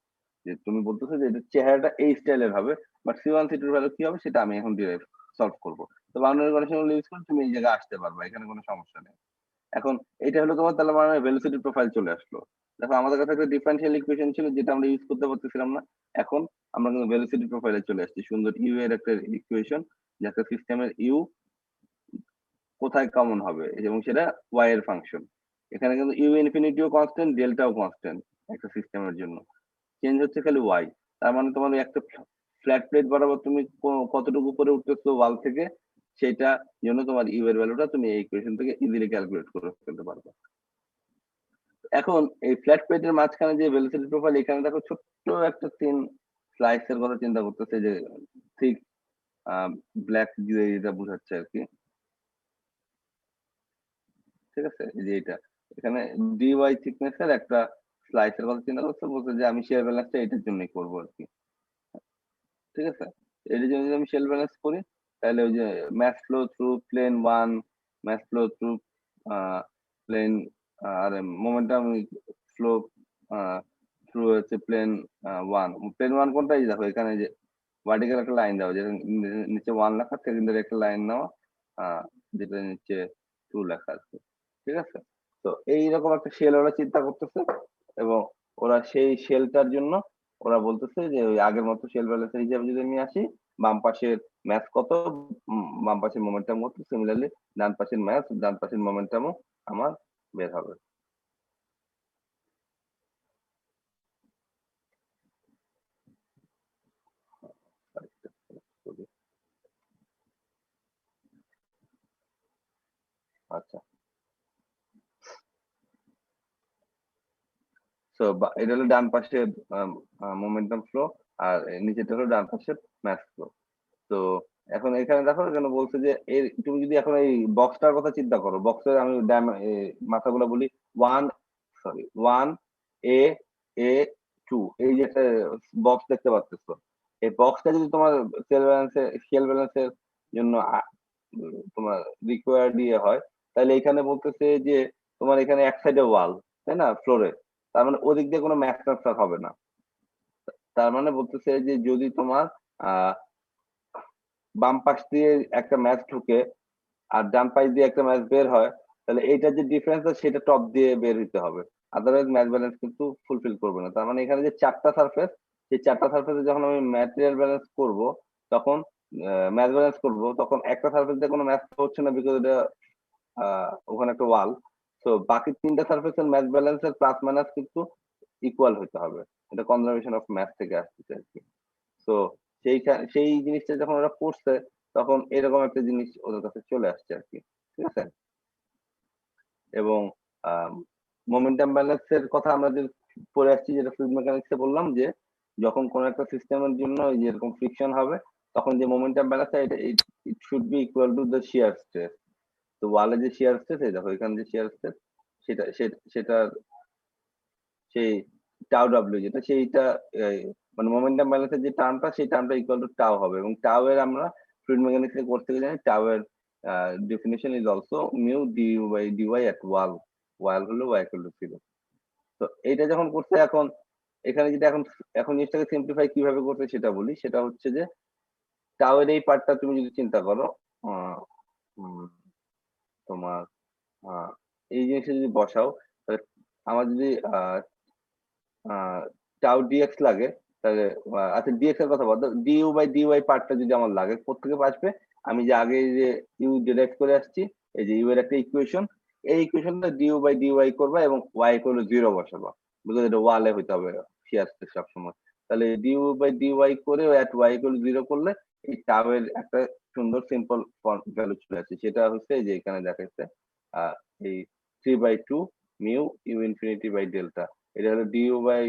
যে তুমি বলতেছো যে এটা চেহারাটা এই স্টাইলের হবে, বাট c1 c2 এর ভ্যালু কি হবে সেটা আমি এখন ডিরাইভ সলভ করবো। তো বাউন্ডারি কন্ডিশন ইউজ করে তুমি এই জায়গায় আসতে পারবা, এখানে কোনো সমস্যা নেই। এখন এটা হলো তোমার, তাহলে মানে ভেলোসিটি প্রোফাইল চলে আসলো। দেখো আমাদের কাছে একটা ডিফারেনশিয়াল ইকুয়েশন ছিল যেটা আমরা ইউজ করতে পারতেছিলাম না, এখন আমরা কিন্তু ভেলোসিটি প্রোফাইলে চলে আসছি, সুন্দর ইউ এর একটা ইকুয়েশন, যে একটা সিস্টেমের ইউ কোথায় কমন হবে এবং সেটা ওয়াই এর ফাংশন। এখানে কিন্তু ইউ ইনফিনিটিও কনস্ট্যান্ট, ডেল্টাও কনস্ট্যান্ট একটা সিস্টেমের জন্য, চেঞ্জ হচ্ছে খালি ওয়াই। তার মানে তোমার একটা ফ্ল্যাট প্লেট বরাবর তুমি কতটুকু উপরে উঠতেছো ওয়াল থেকে, সেটা জন্য তোমার ইউ এর ভ্যালুটা তুমি এই ইকুয়েশন থেকে ইজিলি ক্যালকুলেট করে ফেলতে পারবে। এখন এই ফ্ল্যাট প্লেটের মাঝখানে যে ভেলোসিটি প্রোফাইল, এখানে দেখো ছোট্ট একটা থিন স্লাইসের কথা চিন্তা করতেছে, যে ঠিক ব্ল্যাক দিয়ে এটা বোঝাচ্ছে আর কি, ঠিক আছে? এই যে এটা এখানে ডিওয়াই থিকনেসের একটা স্লাইসের কথা চিন্তা করতে বলছে যে আমি শেয়ার ব্যালেন্সটা এটার জন্যই করবো আর কি, ঠিক আছে? এটার জন্য যদি আমি শেয়ার ব্যালেন্স করি, তাহলে ওই যে mass flow through plane one, mass flow through plane আর মোমেন্টাম ফ্লো থ্রু হচ্ছে প্লেন ওয়ান। প্লেন ওয়ান কোনটা? এই দেখো এখানে যে ভার্টিক্যাল একটা লাইন দেওয়া, যেটা নিচে ওয়ান লেখা, সেকেন্ডারি একটা লাইন নেওয়া, যেটা নিচে টু লেখা আছে, ঠিক আছে? তো এইরকম একটা শেল ওরা চিন্তা করতেছে, এবং ওরা সেই শেলটার জন্য ওরা বলতেছে যে ওই আগের মতো শেল ব্যালেন্সের হিসাবে যদি আমি আসি, বাম পাশের ম্যাথ কত, বাম পাশের মোমেন্টাম কত, সিমিলারলি ডান পাশের ম্যাথ ডান পাশের মোমেন্টামও আমার বের হবে। আচ্ছা, সো এটা হলো ডান পাশের মোমেন্টাম ফ্লো, আর নিচেটা হলো ডান পাশের ম্যাথ ফ্লো। তো এখন এখানে দেখো, এখানে বলছে যে এর তুমি যদি এখন এই বক্সটার কথা চিন্তা করো, বক্সের আমি মাথাগুলো বলি, 1 A 2, এই যে একটা বক্স দেখতে পাচ্ছ, এই বক্সটা যদি তোমার সেল ব্যালেন্সের জন্য তোমার রিকোয়ার্ড ইয়ে হয়, তাহলে এখানে বলতেছে যে তোমার এখানে এক সাইডে ওয়াল, তাই না, ফ্লোরে, তার মানে ওদিক দিয়ে কোনো ম্যাচ ট্রান্সফার হবে না। তার মানে বলতেছে যে যদি তোমার আহ বাম পাশ দিয়ে একটা ম্যাচ ঢুকে আর ডান পাশ দিয়ে একটা ম্যাচ বের হয়, তাহলে এইটার যে ডিফারেন্স আছে সেটা টপ দিয়ে বের হইতে হবে, আদারওয়াইজ ম্যাচ ব্যালেন্স কিন্তু ফুলফিল করবে না। তার মানে এখানে যে চারটা সারফেস, সেই চারটা সারফেসে যখন আমি ম্যাটেরিয়াল ব্যালেন্স করব, তখন ম্যাচ ব্যালেন্স করব, তখন একটা সারফেস দিয়ে কোনো ম্যাচ হচ্ছে না, বিকজ এটা ওখানে একটা ওয়াল। তো বাকি তিনটা সারফেসের ম্যাচ ব্যালেন্সের প্লাস মাইনাস কিন্তু ইকুয়াল হতে হবে। এটা কনজারভেশন অফ ম্যাথ থেকে আসছে আর কি। তো সেই জিনিসটা যখন ওরা পড়ছে, তখন এরকম একটা জিনিস ওদের কাছে চলে আসছে আর কি, ঠিক আছে। এবং মোমেন্টাম ব্যালেন্সের কথা আমরা যে পড়ে আসছি, যেটা ফ্লুইড মেকানিক্সে বললাম, যে যখন কোনো একটা সিস্টেমের জন্য এই যে এরকম ফ্রিকশন হবে, তখন যে মোমেন্টাম ব্যালেন্স এটা it should be equal to the shear stress. তো ওয়ালে যে শিয়ার স্ট্রেস, এই দেখো এখানে যে শিয়ার স্ট্রেস, সেটা সেই টাউ ডাব্লিউ যেটা, সেইটা মানে মোমেন্টাম ব্যালেন্সের যে টার্মটা, সেই টার্মটা ইকুয়াল টু টাউ হবে। এবং টাউ এর আমরা ফ্লুইড মেকানিক্স এর কোর্স থেকে জানি, টাউ এর definition is also mu du by dy at wall, wall হলো ওয়াই ইকুয়াল টু 0। তো এইটা যখন করছে, এখন এখানে যেটা এখন এখন জিনিসটাকে সিম্পলিফাই কিভাবে করতে সেটা বলি। সেটা হচ্ছে যে টাউ এর এই পার্টটা তুমি যদি চিন্তা করো, আহ, উম, তোমার এই জিনিসটা যদি বসাও, তাহলে আমার যদি টাউ ডিএক্স লাগে, তাহলে আচ্ছা ডিএক্স এর কথা বলতো, ডিইউ বাই ডিওয়াই পার্টটা যদি আমার লাগে, কোথেকে আসবে? আমি যে আগে যে ইউ ডিরাইভ করে আসছি, এই যে ইউ এর একটা ইকুয়েশন, এই ইকুয়েশনটা ডিইউ বাই ডিওয়াই করবা এবং ওয়াই ইকুয়াল টু 0 বসাবা, বিকজ এটা ওয়ালে হইতে হবে শিয়ার স্ট্রেস সবসময়। তাহলে ডিইউ বাই ডিওয়াই করে এট ওয়াই ইকুয়াল টু 0 করলে এই টাউ এর একটা সুন্দর সিম্পল ভ্যালু চলে আসছে। সেটা হচ্ছে যে এখানে দেখাচ্ছে এই 3/2 mu u infinity by delta. এটা হলো du by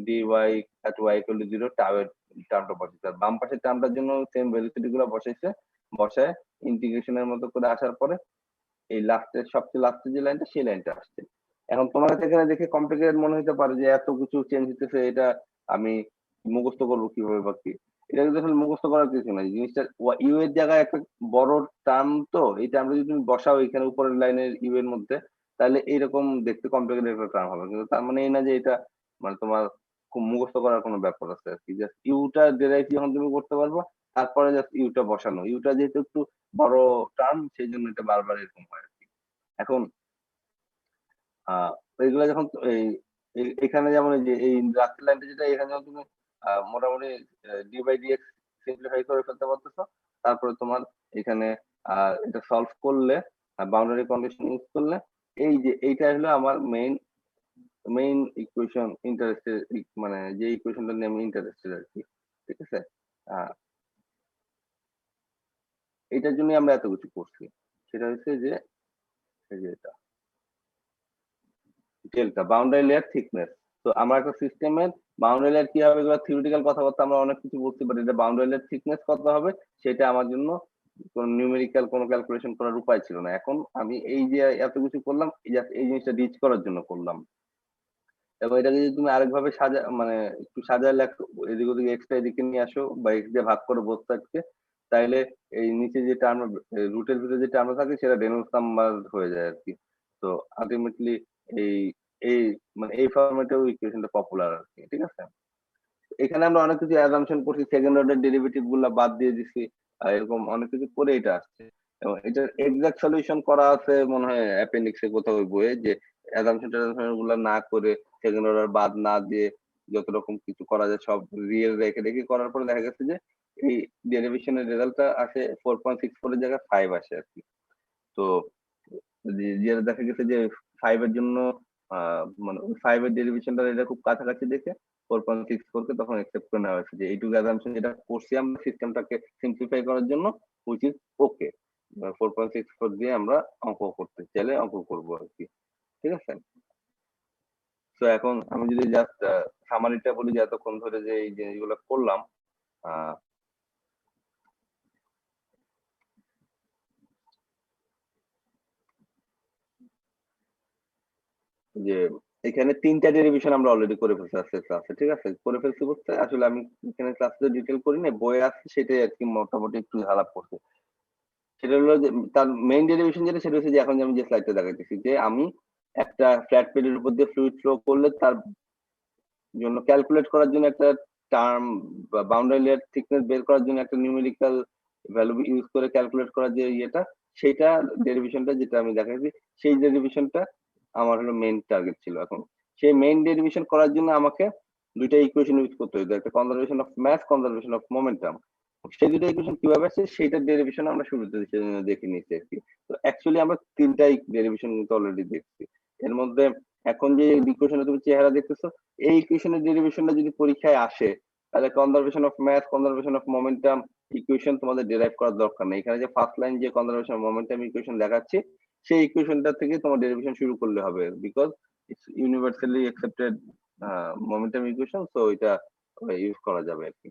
dy at y equal to 0, tau এর টার্মটা বসাইছে। আর বাম পাশের টার্মটার জন্য সেম ভেলোসিটি গুলো বসাইছে, বসায় ইন্টিগ্রেশনের মতো করে আসার পরে এই লাস্টের সবচেয়ে লাস্টের যে লাইনটা, সেই লাইনটা আসছে। এখন তোমার কাছে এখানে দেখে কমপ্লিকেটেড মনে হতে পারে যে এত কিছু চেঞ্জ হতেছে, এটা আমি মুখস্থ করবো কিভাবে বা কি। এটা কিন্তু আসলে মুখস্থ করার কিছু নাই। জিনিসটা ইউ এর জায়গায় একটা বড় টার্ম, তো এই টার্মটা যদি তুমি বসাও এখানে উপরের লাইনের ইউ এর মধ্যে, তাহলে এইরকম দেখতে কমপ্লিকেটেড একটা টার্ম হবে। কিন্তু তার মানে এই না যে এটা মানে তোমার খুব মুখস্থ করার কোনো ব্যাপার আছে আর কি। জাস্ট ইউটা ডিরাইভ যখন তুমি করতে পারবো, তারপরে জাস্ট ইউটা বসানো। ইউটা যেহেতু একটু বড় টার্ম, সেই জন্য এটা বারবার এরকম হয় আর কি। এখন এগুলা যখন এখানে যেমন এই যে এই রাস্তার লাইনটা যেটা, এখানে যখন তুমি মোটামুটি d by d x simplify করে ফেলতে পারতেছো, তারপরে তোমার এখানে এটা সলভ করলে, বাউন্ডারি কন্ডিশন ইউজ করলে, এই যে এইটা হলো আমার মেইন ইকুয়েশন, ইন্টারেস্টেড, মানে যে ইকুয়েশনটা নিয়ে আমি ইন্টারেস্টেড আর কি, ঠিক আছে। এটার জন্য আমরা এত কিছু করছি। সেটা হচ্ছে যে এই যে এটা ডেল্টা, বাউন্ডারি লেয়ার থিকনেস। তো আমরা একটা সিস্টেমের বাউন্ডারি লেয়ার কি হবে, এগুলো থিওরিটিক্যাল কথাবার্তা আমরা অনেক কিছু বলতে পারি, এটা বাউন্ডারি লেয়ার থিকনেস কত হবে সেটা আমার জন্য কোনো নিউমেরিক্যাল কোনো ক্যালকুলেশন করার উপায় ছিল না। এখন আমি এই যে এত কিছু করলাম, এই জিনিসটা রিচ করার জন্য করলাম। এবং এটাকে যদি তুমি আরেকভাবে মানে একটু সাজায় লেখো, এদিক ওদিকে এক্সট্রা এদিকে নিয়ে আসো বা এক্স দিয়ে ভাগ করো বোথ সাইডকে, তাইলে এই নিচে যে টার্ম, রুটের ভিতরে যে টার্মটা থাকে সেটা রেনল্ডস নাম্বার হয়ে যায় আর কি। তো আলটিমেটলি এই এই মানে এই ফরম্যাটেও ইকুয়েশনটা পপুলার আর কি, ঠিক আছে। এখানে আমরা অনেক কিছু অ্যাজাম্পশন করছি, সেকেন্ড অর্ডার ডেরিভেটিভ গুলা বাদ দিয়ে দিছি, এরকম অনেক কিছু করে এটা আসছে। এবং এটার এক্সাক্ট সলিউশন করা আছে মনে হয় অ্যাপেন্ডিক্সে কোথাও ওই বইয়ে, যে অ্যাজাম্পশন ট্যাজাম্পশন গুলা না করে, সেকেন্ড অর্ডার বাদ না দিয়ে যত রকম কিছু করা যায় সব রিয়েল রেখে রেখে করার পরে দেখা গেছে যে এই ডেরিভেশনের রেজাল্টটা আসে 4.64 এর জায়গায় 5 আসে আর কি। তো যেটা দেখা গেছে যে 5 এর জন্য মানে 5 এর ডেরিভেশনটা এটা খুব কাছাকাছি দেখে 4.64 কে তখন অ্যাকসেপ্ট করে নেওয়া হয়েছে যে এইটুকু অ্যাজাম্পশন যেটা করছি আমরা সিস্টেমটাকে সিম্পলিফাই করার জন্য হুইচ ইজ ওকে। 4.64 দিয়ে আমরা অঙ্ক করতে চাইলে অঙ্ক করবো আর কি। ঠিক আছে? তো এখন আমি যদি জাস্ট সামারিটা বলি যে এতক্ষণ ধরে যে এই জিনিসগুলো করলাম, যে এখানে 3টা ডেরিভেশন আমরা অলরেডি করে ফেলছি আজকের ক্লাসে। ঠিক আছে? করে ফেলছি বলতে আসলে আমি এখানে ক্লাসে ডিটেইল করি নাই। বইয়ে আছে সেটাই আরকি মোটামুটি একটু আলাপ করছি। সেটা হলো যে তার মেইন ডেরিভেশন যেটা সেটা হচ্ছে যে এখন যে আমি যে স্লাইডটা দেখাইতেছি যে আমি একটা ফ্ল্যাট প্লেটের উপর দিয়ে ফ্লুইড ফ্লো করলে তার জন্য ক্যালকুলেট করার জন্য একটা টার্ম বা বাউন্ডারি লেয়ার থিকনেস বের করার জন্য একটা নিউমেরিক্যাল ভ্যালু ইউজ করে ক্যালকুলেট করার যে ইয়েটা সেটা ডেরিভেশনটা যেটা আমি দেখাইছি সেই ডেরিভেশনটা আমার হলো মেইন টার্গেট ছিল। এখন সেই মেইন ডেরিভেশন করার জন্য আমাকে দুইটা ইকুয়েশন ইউজ করতে হতো, একটা conservation of mass, conservation of momentum. সেই দুটো ইকুয়েশন কিভাবে আসছে সেইটার ডেরিভেশন আমরা শুরুতে দেখে নিচ্ছি আর কি। তো অ্যাকচুয়ালি আমরা তিনটাই ডেরিভেশন কিন্তু অলরেডি দেখছি। এর মধ্যে এখন যে ইকুয়েশনে তুমি চেহারা দেখতেছো এই ইকুয়েশনের ডেরিভেশনটা যদি পরীক্ষায় আসে তাহলে conservation of mass, conservation of momentum equation তোমাদের ডেরাইভ করার দরকার নেই। এখানে যে ফার্স্ট লাইন যে কনজারভেশন অফ মোমেন্টাম ইকুয়েশন দেখাচ্ছি সেই ইকুয়েশনটা থেকে তোমার ডেরিভেশন শুরু করলে হবে, because it's universally accepted momentum equation, so এটা ইউজ করা যাবে আর কি।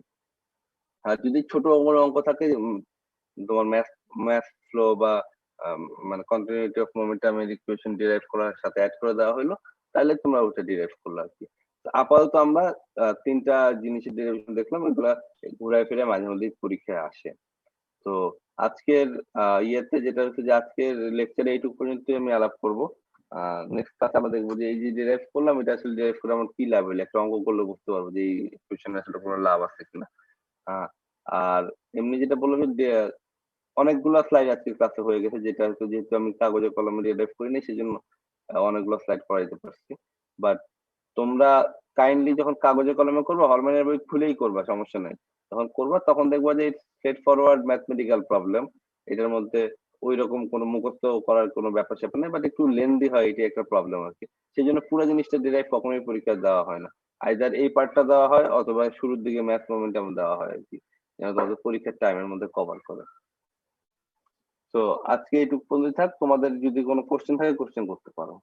আর যদি ছোট অঙ্ক থাকে তোমার ম্যাথ ফ্লো বা মানে কন্টিনিউটি অফ মোমেন্টাম এর ইকুয়েশন ডিরাইভ করার সাথে অ্যাড করে দেওয়া হলো তাহলে তোমরা ওটা ডিরাইভ করলে আর কি। আপাতত আমরা তিনটা জিনিসের ডেরিভেশন দেখলাম, এগুলা ঘুরায় ফিরে মাঝে মধ্যেই পরীক্ষায় আসে। তো আজকের ইয়েতে যেটা হচ্ছে যে আজকের লেকচারে এইটুকু পর্যন্তই আমি আলাপ করবো। নেক্সট ক্লাস আমরা দেখবো যে এই যে ডিরাইভ করলাম এটা আসলে ডিরাইভ করে আমার কি লাভ হলো, একটা অঙ্ক করলে বুঝতে পারবো যে এই ইকুয়েশনে আসলে কোনো লাভ আছে কিনা। আর এমনি যেটা বললাম যে অনেকগুলা স্লাইড আজকের ক্লাসে হয়ে গেছে, যেটা হচ্ছে যেহেতু আমি কাগজে কলমে রিডাইভ করিনি সেজন্য অনেকগুলো স্লাইড করাইতে পারছি। বাট তোমরা কাইন্ডলি যখন কাগজে কলমে করবা হলম্যানের বই খুলেই করবা, সমস্যা নাই। যখন করবা তখন দেখবা যে স্ট্রেট ফরওয়ার্ড ম্যাথমেটিক্যাল প্রবলেম, এটার মধ্যে ওই রকম কোনো মুখস্থ করার কোনো ব্যাপার স্যাপার নেই, বাট একটু লেন্দি হয়, এটা একটা প্রবলেম আর কি। সেই জন্য পুরো জিনিসটা ডিরাইভ কখনোই পরীক্ষায় দেওয়া হয় না, আইদার এই পার্টটা দেওয়া হয় অথবা শুরুর দিকে ম্যাথ মোমেন্টাম দেওয়া হয় আর কি, যেন তোমাদের পরীক্ষার টাইমের মধ্যে কভার করে। তো আজকে এইটুকু পর্যন্ত থাক, তোমাদের যদি কোনো কোশ্চেন থাকে কোশ্চেন করতে পারো।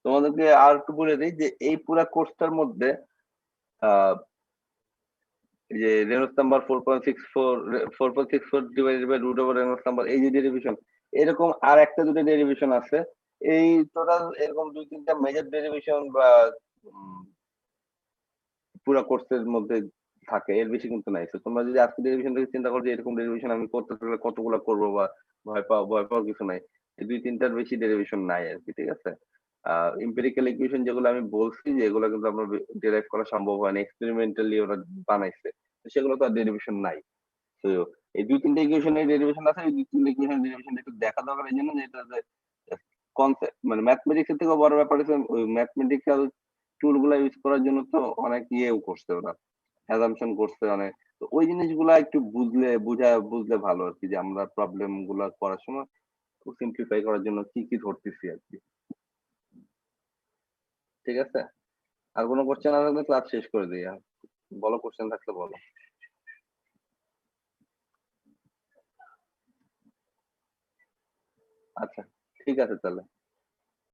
তোমাদেরকে আর একটু বলে দিই যে এই পুরা কোর্সটার মধ্যে এই যে Reynolds number 4.64 divided by root over Reynolds number, এই যে ডেরিভেশন, এরকম আর একটা দুটো ডেরিভেশন আছে। এই টোটাল এরকম দুই তিনটা মেজর ডেরিভেশন বা পুরো কোর্সের মধ্যে থাকে, এর বেশি কিন্তু নাই। তো তোমরা যদি আজকে ডেরিভেশন থেকে চিন্তা করো যে এরকম ডেরিভেশন আমি করতে থাকলে কতগুলো করবো বা ভয় পাওয়ার কিছু নাই। এই দুই তিনটার বেশি ডেরিভেশন নাই আর কি। ঠিক আছে? এম্পিরিক্যাল ইকুয়েশন যেগুলো আমি বলছি যে এগুলো কিন্তু আমরা ডিরাইভ করা সম্ভব হয় না, এক্সপেরিমেন্টালি ওরা বানাইছে, তো সেগুলো তো আর ডেরিভেশন নাই। তো এই দুই তিনটা ইকুয়েশনের ডেরিভেশন আছে, এই দুই তিনটা ইকুয়েশনের ডেরিভেশন একটু দেখা দরকার, এই জন্য যে এটা যে কনসেপ্ট মানে ম্যাথমেটিক্স এর থেকে বড় ব্যাপার হচ্ছে ওই ম্যাথমেটিক্যাল টুল গুলা ইউজ করার জন্য তো অনেক ইয়েও করছে ওরা, অ্যাজাম্পশন করছে অনেক। তো ওই জিনিসগুলা একটু বুঝলে ভালো আর কি, যে আমরা প্রবলেম গুলা করার সময় সিম্পলিফাই করার জন্য কি কি ধরতেছি আর কি। ঠিক আছে? আর কোনো কোশ্চেন না থাকলে ক্লাস শেষ করে দিই। বলো, কোশ্চেন থাকলে বলো। আচ্ছা, ঠিক আছে তাহলে।